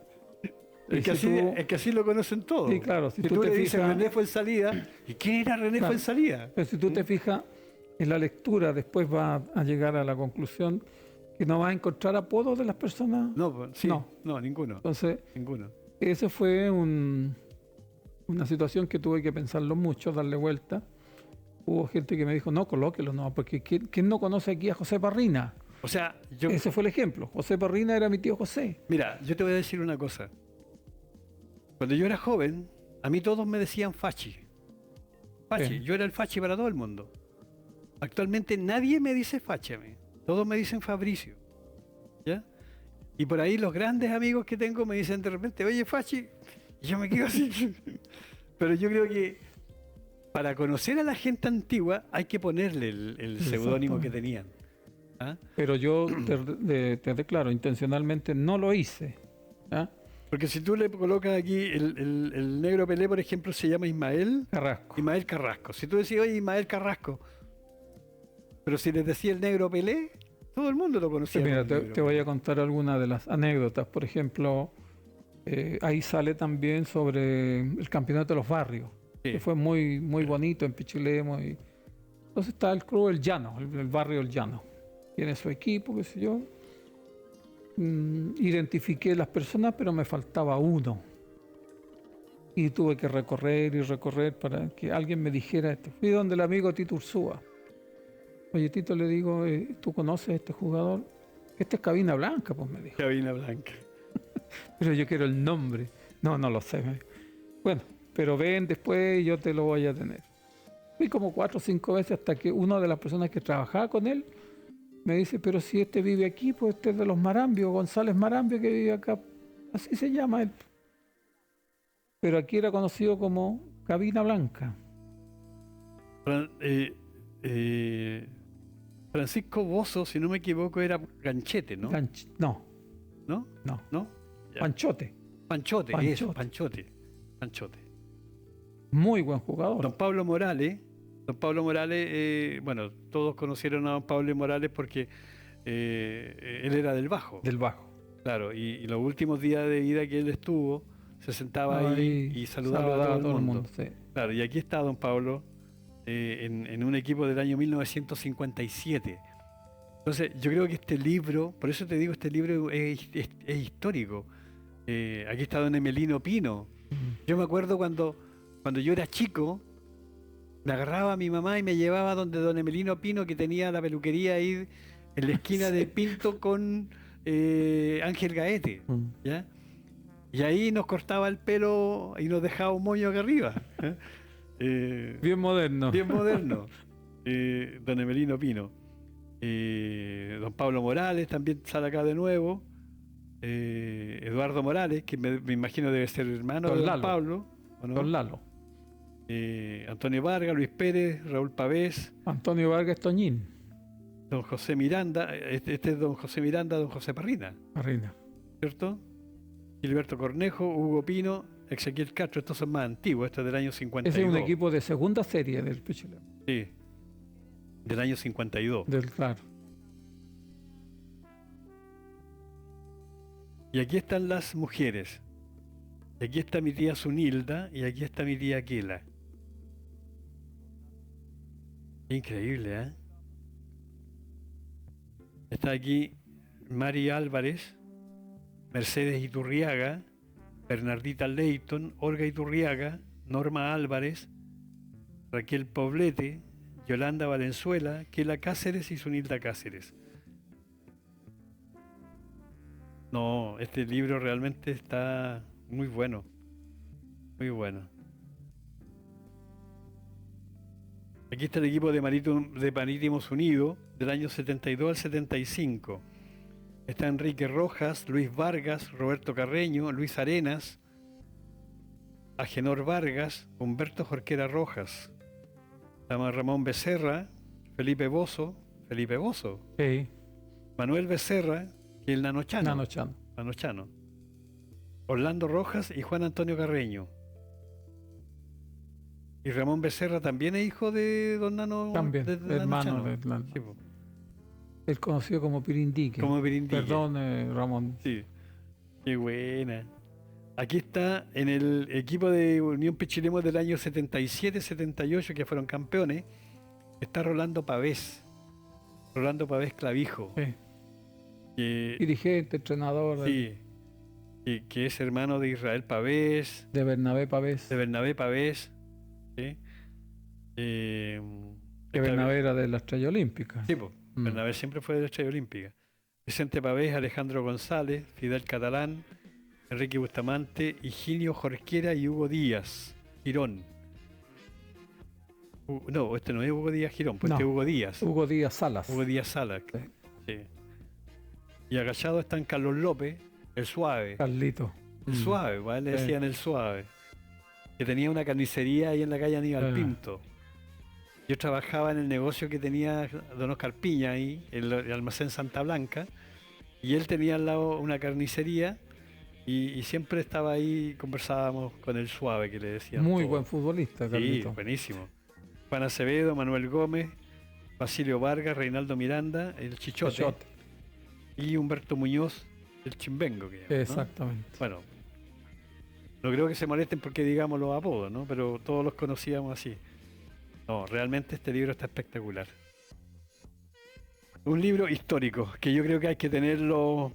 Y Es que, si así, tú- es que así lo conocen todos. Sí, claro, si Si tú tú te le dices fijas- René Fuensalida, ¿y quién era René Claro. Fuensalida? Pero si tú te fijas en la lectura, después vas a llegar a la conclusión que no vas a encontrar apodos de las personas. No, pues, sí, No. no, ninguno. Entonces, Ninguno. esa fue una situación que tuve que pensarlo mucho, darle vuelta. Hubo gente que me dijo, no, colóquelo, no, porque ¿quién no conoce aquí a José Parrina? O sea, yo. Ese fue el ejemplo. José Parrina era mi tío José. Mira, yo te voy a decir una cosa. Cuando yo era joven, a mí todos me decían Fachi. Fachi, Sí. yo era el Fachi para todo el mundo. Actualmente nadie me dice Fachi a mí. Todos me dicen Fabricio. ¿Ya? Y por ahí los grandes amigos que tengo me dicen de repente, oye Fachi, y yo me quedo así. Pero yo creo que para conocer a la gente antigua hay que ponerle el seudónimo que tenían. ¿Ah? Pero yo te declaro, intencionalmente no lo hice. ¿Ya? Porque si tú le colocas aquí el negro Pelé, por ejemplo, se llama Ismael Carrasco. Si tú decís, oye, Ismael Carrasco, pero si les decía el negro Pelé, todo el mundo lo conocía. Mira, como el negro te voy a Pelé. contar algunas de las anécdotas. Por ejemplo, ahí sale también sobre el campeonato de los barrios, Sí. que fue muy, muy bonito en Pichilemu. Entonces está el club El Llano, el barrio El Llano. Tiene su equipo, qué sé yo. Identifiqué las personas, pero me faltaba uno. Y tuve que recorrer y recorrer para que alguien me dijera esto. Fui donde el amigo Tito Ursúa. Oye, Tito, le digo, ¿tú conoces a este jugador? Este es Cabina Blanca, pues me dijo. Cabina Blanca. Pero yo quiero el nombre. No, no lo sé. Bueno, pero ven después y yo te lo voy a tener. Fui como 4 o 5 veces hasta que una de las personas que trabajaba con él me dice, pero si este vive aquí, pues este es de los Marambio, González Marambio, que vive acá. Así se llama él. Pero aquí era conocido como Cabina Blanca. Francisco Bozo, si no me equivoco, era Ganchete, ¿no? No, ¿No? no. ¿No? Ya. Panchote. Panchote, Panchote. eso, Panchote. Panchote. Muy buen jugador. Don Pablo Morales, bueno, todos conocieron a don Pablo Morales porque él era del Bajo. Del Bajo. Claro, y los últimos días de vida que él estuvo, se sentaba ahí y saludaba a todo el mundo. Sí. Claro, y aquí está don Pablo en un equipo del año 1957. Entonces, yo creo que este libro, por eso te digo, este libro es histórico. Aquí está don Emelino Pino. Yo me acuerdo cuando cuando yo era chico, me agarraba a mi mamá y me llevaba donde don Emelino Pino, que tenía la peluquería ahí en la esquina de Pinto con Ángel Gaete, ¿ya? Y ahí nos cortaba el pelo y nos dejaba un moño acá arriba. Bien moderno. Bien moderno. Don Emelino Pino. Don Pablo Morales también sale acá de nuevo. Eduardo Morales, que me imagino debe ser hermano de don Pablo. ¿O no? Don Lalo. Antonio Vargas, Luis Pérez, Raúl Pavés. Antonio Vargas Toñín. Don José Miranda, este es don José Miranda, don José Parrina. Parrina. ¿Cierto? Gilberto Cornejo, Hugo Pino, Ezequiel Castro, estos son más antiguos, este es del año 52. Ese es un equipo de segunda serie del Pichilemu. Sí, del año 52. Claro. Y aquí están las mujeres. Y aquí está mi tía Zunilda y aquí está mi tía Aquila. Increíble, ¿eh? Está aquí Mari Álvarez, Mercedes Iturriaga, Bernardita Leighton, Olga Iturriaga, Norma Álvarez, Raquel Poblete, Yolanda Valenzuela, Kela Cáceres y Zunilda Cáceres. No, este libro realmente está muy bueno. Muy bueno. Aquí está el equipo de Marítimos Unidos del año 72 al 75. Está Enrique Rojas, Luis Vargas, Roberto Carreño, Luis Arenas, Agenor Vargas, Humberto Jorquera Rojas, Ramón Becerra, Felipe Bozo, Sí. Manuel Becerra y el Nanochano. Nanochano. Orlando Rojas y Juan Antonio Carreño. Y Ramón Becerra también es hijo de don Nano. También, de hermano de Nano. Sí, el conocido como Pirindique. Perdón, Ramón. Sí, qué buena. Aquí está en el equipo de Unión Pichilemu del año 77-78, que fueron campeones, está Rolando Pavés Clavijo. Sí. Que, dirigente, entrenador. Sí. Que es hermano de Israel Pavés. De Bernabé Pavés. ¿Sí? Que Bernabé era de la Estrella Olímpica. Sí, pues. Bernabé siempre fue de la Estrella Olímpica. Vicente Pavés, Alejandro González, Fidel Catalán, Enrique Bustamante, Higinio Jorquera y Hugo Díaz Girón. No, este no es Hugo Díaz Girón, pues no, este es Hugo Díaz. Hugo Díaz Salas. Sí. Sí. Y agachado están Carlos López, el Suave. Carlito. El Suave, ¿vale? Le decían el Suave. Que tenía una carnicería ahí en la calle Aníbal Pinto. Yo trabajaba en el negocio que tenía don Oscar Piña ahí, el almacén Santa Blanca, y él tenía al lado una carnicería y siempre estaba ahí, conversábamos con el Suave, que le decían. Muy buen futbolista, Carlito. Sí, buenísimo. Juan Acevedo, Manuel Gómez, Basilio Vargas, Reinaldo Miranda, el Chichote. Y Humberto Muñoz, el Chimbengo. Que llaman, exactamente. ¿no? Bueno, no creo que se molesten porque digamos los apodos, ¿no? Pero todos los conocíamos así. No, realmente este libro está espectacular. Un libro histórico que yo creo que hay que tenerlo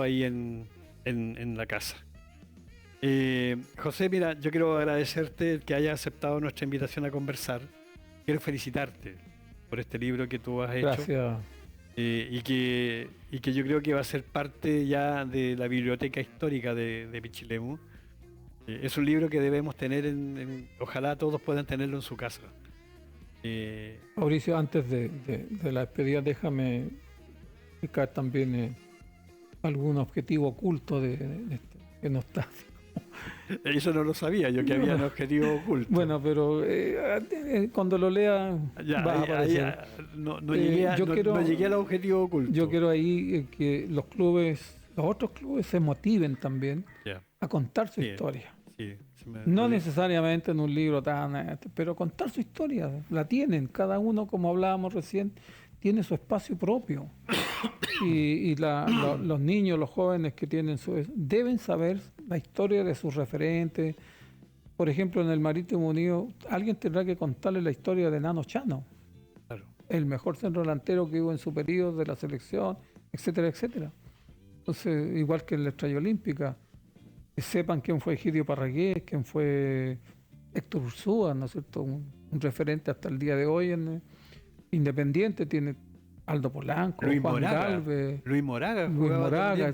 ahí en la casa. José, mira, yo quiero agradecerte que hayas aceptado nuestra invitación a conversar. Quiero felicitarte por este libro que tú has hecho. Gracias. Y que yo creo que va a ser parte ya de la biblioteca histórica de Pichilemu. Es un libro que debemos tener ojalá todos puedan tenerlo en su casa. Mauricio, antes de la despedida, déjame explicar también algún objetivo oculto de este, que no está. Eso no lo sabía yo, que había un objetivo oculto. Bueno, pero cuando lo lea va a aparecer. No llegué al objetivo oculto. Yo quiero ahí que los otros clubes se motiven también a contar su historia. Sí, no necesariamente en un libro pero contar su historia. La tienen, cada uno, como hablábamos recién, tiene su espacio propio. y los niños, los jóvenes que tienen deben saber la historia de sus referentes. Por ejemplo, en el Marítimo Unido, alguien tendrá que contarle la historia de Nanochano. Claro. El mejor centro delantero que hubo en su periodo de la selección, etcétera, etcétera. Entonces, igual que en la Estrella Olímpica, que sepan quién fue Egidio Parragués, quién fue Héctor Ursúa, ¿no es cierto? Un referente hasta el día de hoy en Independiente, tiene Aldo Polanco, Luis Juan Moraga. Galvez, Luis Moraga,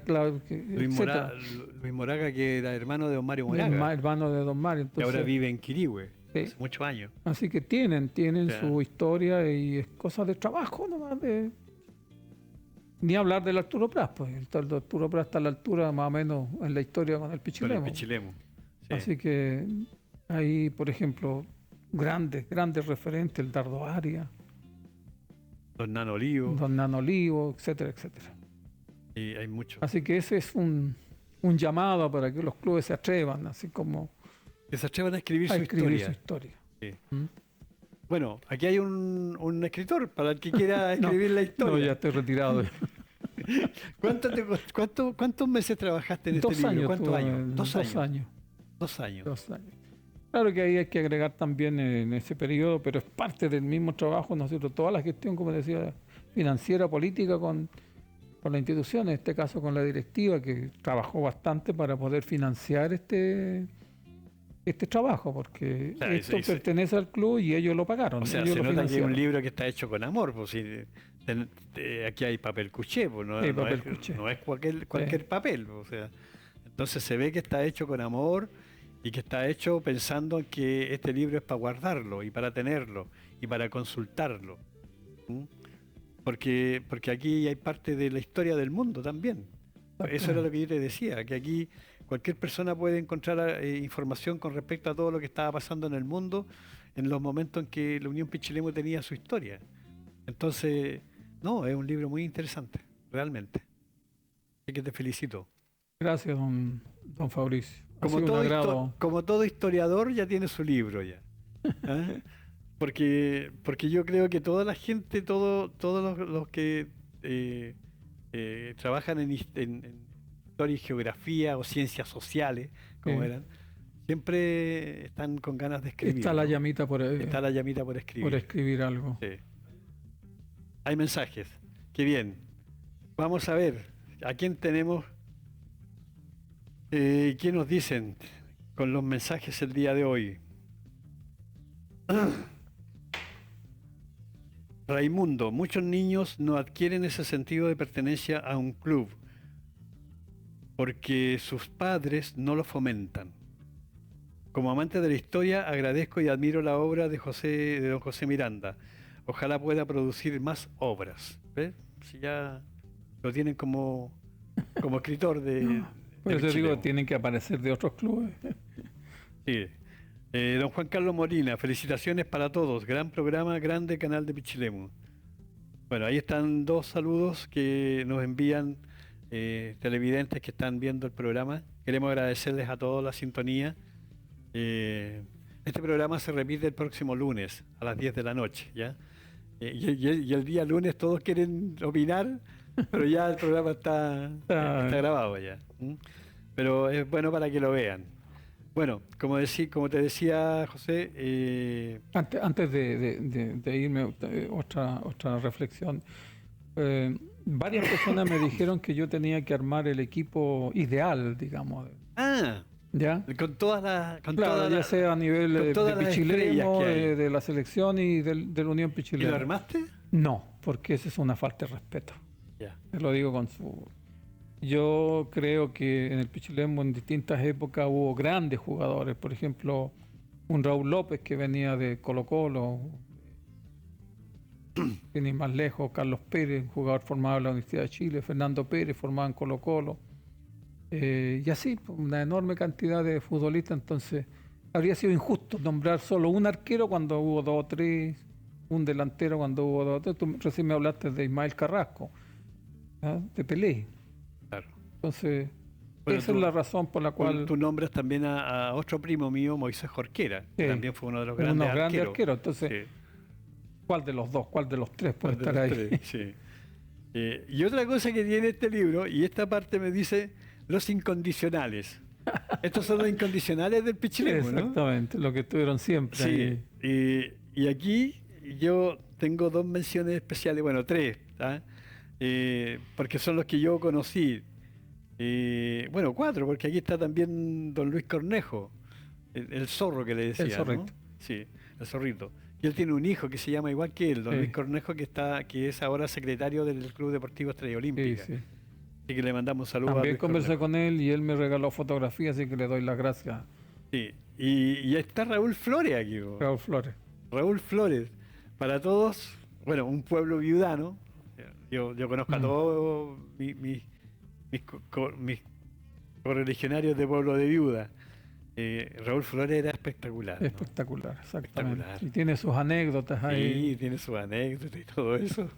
claro, Luis Moraga, que era hermano de don Mario Moraga, hermano de don Mario. que Entonces, ahora vive en Quirihue, sí. hace muchos años. Así que tienen Ya. su historia y es cosa de trabajo nomás. Ni hablar del Arturo Prat, pues el Arturo Prat está a la altura más o menos en la historia con el Pichilemu. Con el Pichilemu. Sí. Así que ahí, por ejemplo, grandes referentes, el Dardo Arias, Don Nano Olivo. Don Nano Olivo, etcétera, etcétera. Y hay muchos. Así que ese es un llamado para que los clubes se atrevan, así como Que se atrevan a escribir a su escribir historia. su historia. Sí. ¿Mm? Bueno, aquí hay un escritor para el que quiera escribir la historia. No, ya estoy retirado. ¿Cuántos meses trabajaste en este 2 libro? años. ¿Cuántos tuve, años? 2 años. 2 años. 2 años. Claro que ahí hay que agregar también en ese periodo, pero es parte del mismo trabajo, ¿no es cierto? Toda la gestión, como decía, financiera, política con la institución, en este caso con la directiva, que trabajó bastante para poder financiar este trabajo, porque Claro, esto pertenece al club y ellos lo pagaron. O sea, ellos se lo nota que es financiaron. un libro que está hecho con amor. Pues, aquí hay papel cuché, pues, no, Sí, no papel es, cuché. no es cualquier papel. O sea, entonces se ve que está hecho con amor y que está hecho pensando en que este libro es para guardarlo y para tenerlo y para consultarlo. ¿Mm? Porque aquí hay parte de la historia del mundo también. Eso era lo que yo te decía, que aquí cualquier persona puede encontrar información con respecto a todo lo que estaba pasando en el mundo en los momentos en que la Unión Pichilemu tenía su historia. Entonces, no, es un libro muy interesante, realmente. Así que te felicito. Gracias, don Fabricio. Ha Como sido un agrado. como todo historiador ya tiene su libro ya. ¿Ah? Porque yo creo que toda la gente, todos los que trabajan en historia y geografía o ciencias sociales, como eran, siempre están con ganas de escribir. Está la ¿no? llamita por Está la llamita por escribir. algo. Sí. Hay mensajes. Qué bien. Vamos a ver a quién tenemos. ¿Qué nos dicen con los mensajes el día de hoy? Raimundo, muchos niños no adquieren ese sentido de pertenencia a un club porque sus padres no lo fomentan. Como amante de la historia, agradezco y admiro la obra de don José Miranda. Ojalá pueda producir más obras. ¿Ves? Si ya lo tienen como escritor de... Por eso digo, tienen que aparecer de otros clubes. Sí. Don Juan Carlos Molina, felicitaciones para todos. Gran programa, grande canal de Pichilemu. Bueno, ahí están 2 saludos que nos envían televidentes que están viendo el programa. Queremos agradecerles a todos la sintonía. Este programa se repite el próximo lunes a las 10 de la noche, ¿ya? Y el día lunes todos quieren opinar, pero ya el programa está grabado ya. ¿Mm? Pero es bueno para que lo vean. Bueno, como te decía José... Antes de irme, otra reflexión. Varias personas me dijeron que yo tenía que armar el equipo ideal, digamos. ¿Ya? Con todas las... Claro, ya sea a nivel de Pichilemu, de la selección y de la Unión Pichilemu. ¿Y lo armaste? No, porque eso es una falta de respeto. Ya. Te lo digo Yo creo que en el Pichilemu en distintas épocas hubo grandes jugadores. Por ejemplo, un Raúl López que venía de Colo-Colo, sin ir más lejos, Carlos Pérez, un jugador formado en la Universidad de Chile, Fernando Pérez, formado en Colo-Colo. Y así, una enorme cantidad de futbolistas. Entonces, habría sido injusto nombrar solo un arquero cuando hubo 2 o 3, un delantero cuando hubo 2 o 3. Tú recién me hablaste de Ismael Carrasco, ¿ah? De Pelé. Claro. Entonces, esa es la razón por la cual... Tú nombras también a otro primo mío, Moisés Jorquera, que también fue uno de los grandes arqueros. Entonces, ¿cuál de los 2, cuál de los 3 puede estar ahí? Sí. Y otra cosa que tiene este libro, y esta parte me dice, los incondicionales. Estos son los incondicionales del Pichilemu, ¿no? Exactamente, lo que estuvieron siempre. Sí. Y aquí yo tengo 2 menciones especiales, bueno, 3, ¿tá? Porque son los que yo conocí. Bueno, 4, porque aquí está también don Luis Cornejo, el zorro que le decía, El zorrito. ¿no? Sí, el zorrito. Y él tiene un hijo que se llama igual que él, don Sí. Luis Cornejo, que es ahora secretario del Club Deportivo Estrella Sí, Olímpica. sí. Así que le mandamos saludos a También Luis conversé Cornejo. con él y él me regaló fotografías, así que le doy las gracias Sí. Y está Raúl Flores aquí. a Raúl Flores. Raúl Flores, para todos, bueno, un pueblo viudano. Yo conozco a todos mis correligionarios de pueblo de viuda. Raúl Flores era espectacular, ¿no? Espectacular, exactamente. Espectacular. Y tiene sus anécdotas ahí. Sí, tiene su anécdota y todo eso.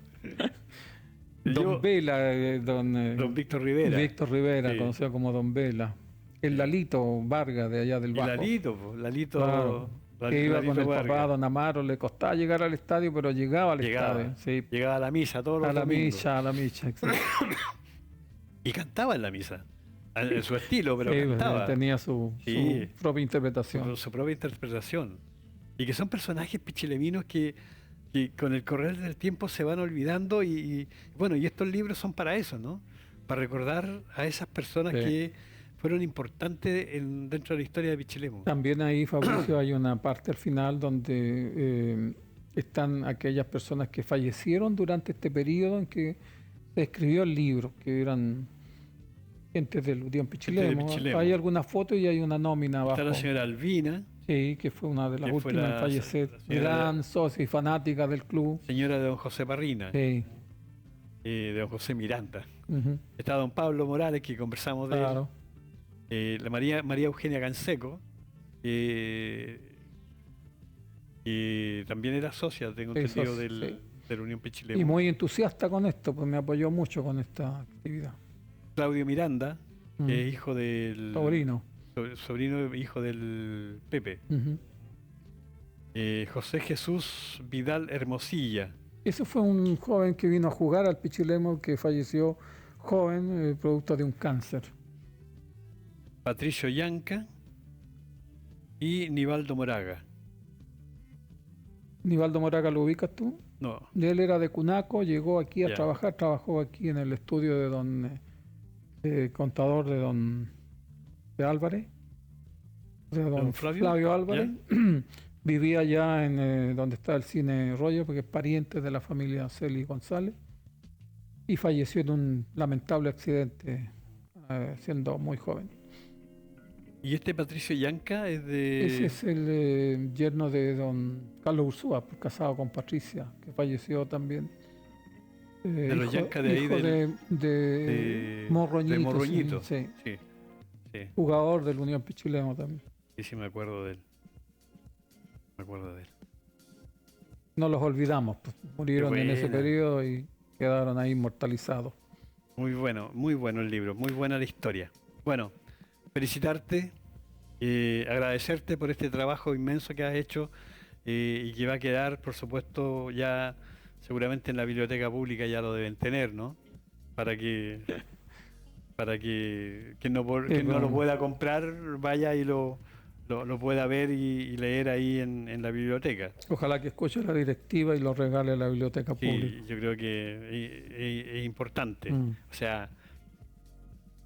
Don Vela, Don Víctor Rivera. Víctor Rivera, Sí. conocido como Don Vela. El Lalito Vargas de allá del Y Bajo. Lalito, po, Lalito, Claro, que iba con el Vargas. papá, Don Amaro, le costaba llegar al estadio, pero llegaba al Llegaba, estadio. Sí, llegaba a la misa todos los a la domingos. misa, a la misa. Exacto. Y cantaba en la misa. En su estilo, pero Sí, cantaba. tenía su Sí. propia interpretación. Con su propia interpretación. Y que son personajes pichileminos que con el correr del tiempo se van olvidando bueno, y estos libros son para eso, ¿no? Para recordar a esas personas Sí. que fueron importantes dentro de la historia de Pichilemu. También ahí, Fabricio, hay una parte al final donde están aquellas personas que fallecieron durante este periodo en que se escribió el libro, que eran gente del Unión Pichilemu. Pichilemu. Hay alguna foto y hay una nómina abajo. Está la señora Albina, Sí, que fue una de las que fue últimas en la fallecer. señora- Gran socia y fanática del club. señora de don José Parrina, Sí, de don José Miranda. ujú, Está don Pablo Morales, que conversamos de claro. él. La María Eugenia Canseco, y también era socia, tengo Sí, entendido, socia, de la Unión Pichilemu. Y muy entusiasta con esto, pues me apoyó mucho con esta actividad. Claudio Miranda, Mm. que es hijo del... Sobrino. Sobrino hijo del Pepe. Ujú. José Jesús Vidal Hermosilla. Ese fue un joven que vino a jugar al Pichilemu que falleció joven, producto de un cáncer. Patricio Yanca y Nivaldo Moraga. Nivaldo Moraga, ¿lo ubicas tú? No, Él era de Cunaco, llegó aquí a Ya. trabajar, trabajó aquí en el estudio de don contador de don de Álvarez, de don ¿Don Flavio? Flavio Álvarez. Vivía allá en donde está el cine Rollo, porque es pariente de la familia Celi González, y falleció en un lamentable accidente siendo muy joven. y este Patricio Yanca es de... Ese es el yerno de don Carlos Ursúa, casado con Patricia, que falleció también. De los Yancas de ahí hijo de Morroñito. de Morroñito. Sí, Sí, sí, jugador del Unión Pichilemu también. sí, me acuerdo de él. Me acuerdo de él. No los olvidamos, pues, murieron en ese buena. periodo y quedaron ahí inmortalizados. Muy bueno el libro, muy buena la historia. Bueno, felicitarte, agradecerte por este trabajo inmenso que has hecho y que va a quedar, por supuesto, ya seguramente en la biblioteca pública ya lo deben tener, ¿no? Para que quien no lo pueda comprar vaya y lo pueda ver y leer ahí en la biblioteca. Ojalá que escuche la directiva y lo regale a la biblioteca Sí, pública. yo creo que es importante. Mm. O sea,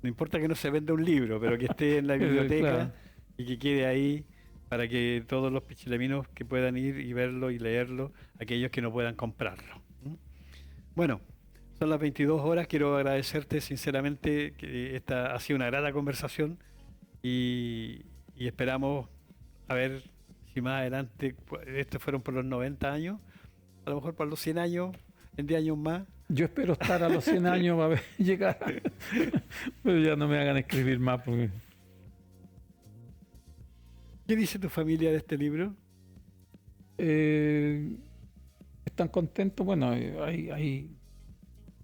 no importa que no se venda un libro, pero que esté en la biblioteca Claro. y que quede ahí para que todos los pichileminos que puedan ir y verlo y leerlo, aquellos que no puedan comprarlo. ¿Mm? Bueno, son las 22 horas. Quiero agradecerte sinceramente que esta ha sido una grata conversación y esperamos a ver si más adelante, estos fueron por los 90 años, a lo mejor por los 100 años, en 10 años más. Yo espero estar a los 100 años para llegar, pero ya no me hagan escribir más porque ¿Qué dice tu familia de este libro? están contentos. Bueno, hay,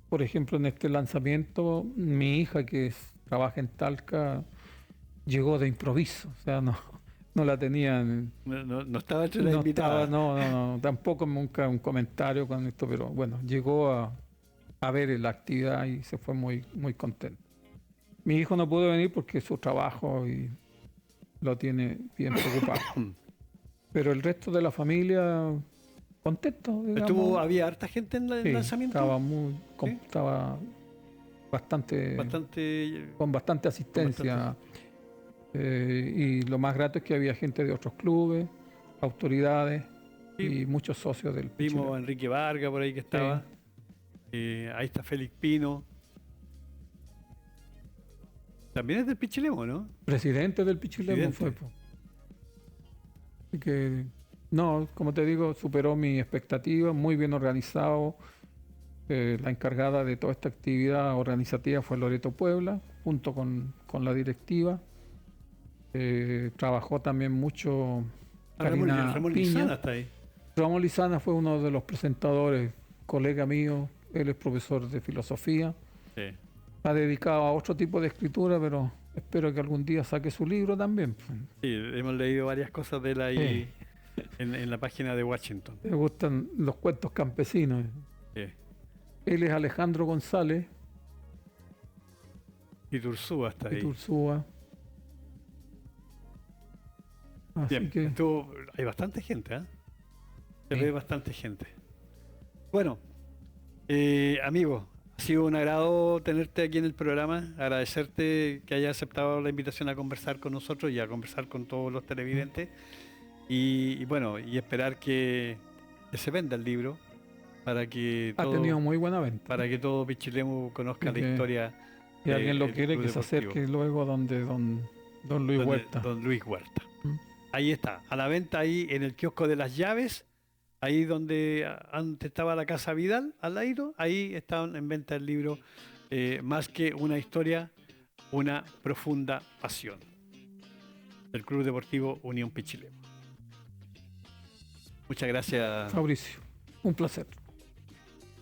por ejemplo, en este lanzamiento, mi hija trabaja en Talca, llegó de improviso, o sea, no la tenían. No estaba entre las No invitadas. estaba, no, tampoco nunca un comentario con esto, pero bueno, llegó a ver la actividad y se fue muy, muy contento. Mi hijo no pudo venir porque su trabajo y lo tiene bien preocupado. Pero el resto de la familia, contento, digamos. ¿Había harta gente en el Sí, lanzamiento? ¿Sí? Estaba bastante, Bastante. con bastante asistencia. Y lo más grato es que había gente de otros clubes, autoridades Sí. y muchos socios del Vimos Pichilemu. a Enrique Vargas por ahí que estaba. Ahí está Félix Pino. También es del Pichilemu, ¿no? Presidente del Pichilemu fue. Presidente. Así que, no, como te digo, superó mi expectativa, muy bien organizado. La encargada de toda esta actividad organizativa fue Loreto Puebla, junto con la directiva. Trabajó también mucho Karina Ramón Piña. Lizana está ahí. Ramón Lizana fue uno de los presentadores, colega mío, él es profesor de filosofía. Sí. Ha dedicado a otro tipo de escritura, pero espero que algún día saque su libro también. Sí, hemos leído varias cosas de él ahí en la página de Washington. Me gustan los cuentos campesinos. Sí. Él es Alejandro González, Y Turzúa está de ahí. Turzúa. Así Bien, que hay bastante gente, ¿eh? Se Sí. ve bastante gente. Bueno, amigo, ha sido un agrado tenerte aquí en el programa, agradecerte que hayas aceptado la invitación a conversar con nosotros y a conversar con todos los televidentes y bueno, y esperar que se venda el libro para que ha tenido muy buena venta. para que todo Pichilemu conozca Y la que historia. Si alguien lo del quiere, Club que se Deportivo. acerque luego donde don Luis Huerta. Don Luis Huerta. Mm. Ahí está, a la venta ahí en el kiosco de las llaves, ahí donde antes estaba la Casa Vidal, al lado, ahí está en venta el libro Más que una historia, una profunda pasión, del Club Deportivo Unión Pichilemu. Muchas gracias. Fabricio, un placer.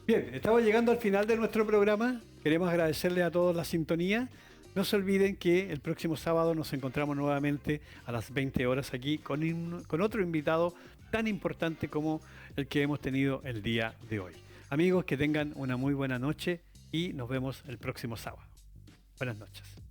Bien, estamos llegando al final de nuestro programa. Queremos agradecerle a todos la sintonía. No se olviden que el próximo sábado nos encontramos nuevamente a las 20 horas aquí con otro invitado tan importante como el que hemos tenido el día de hoy. Amigos, que tengan una muy buena noche y nos vemos el próximo sábado. Buenas noches.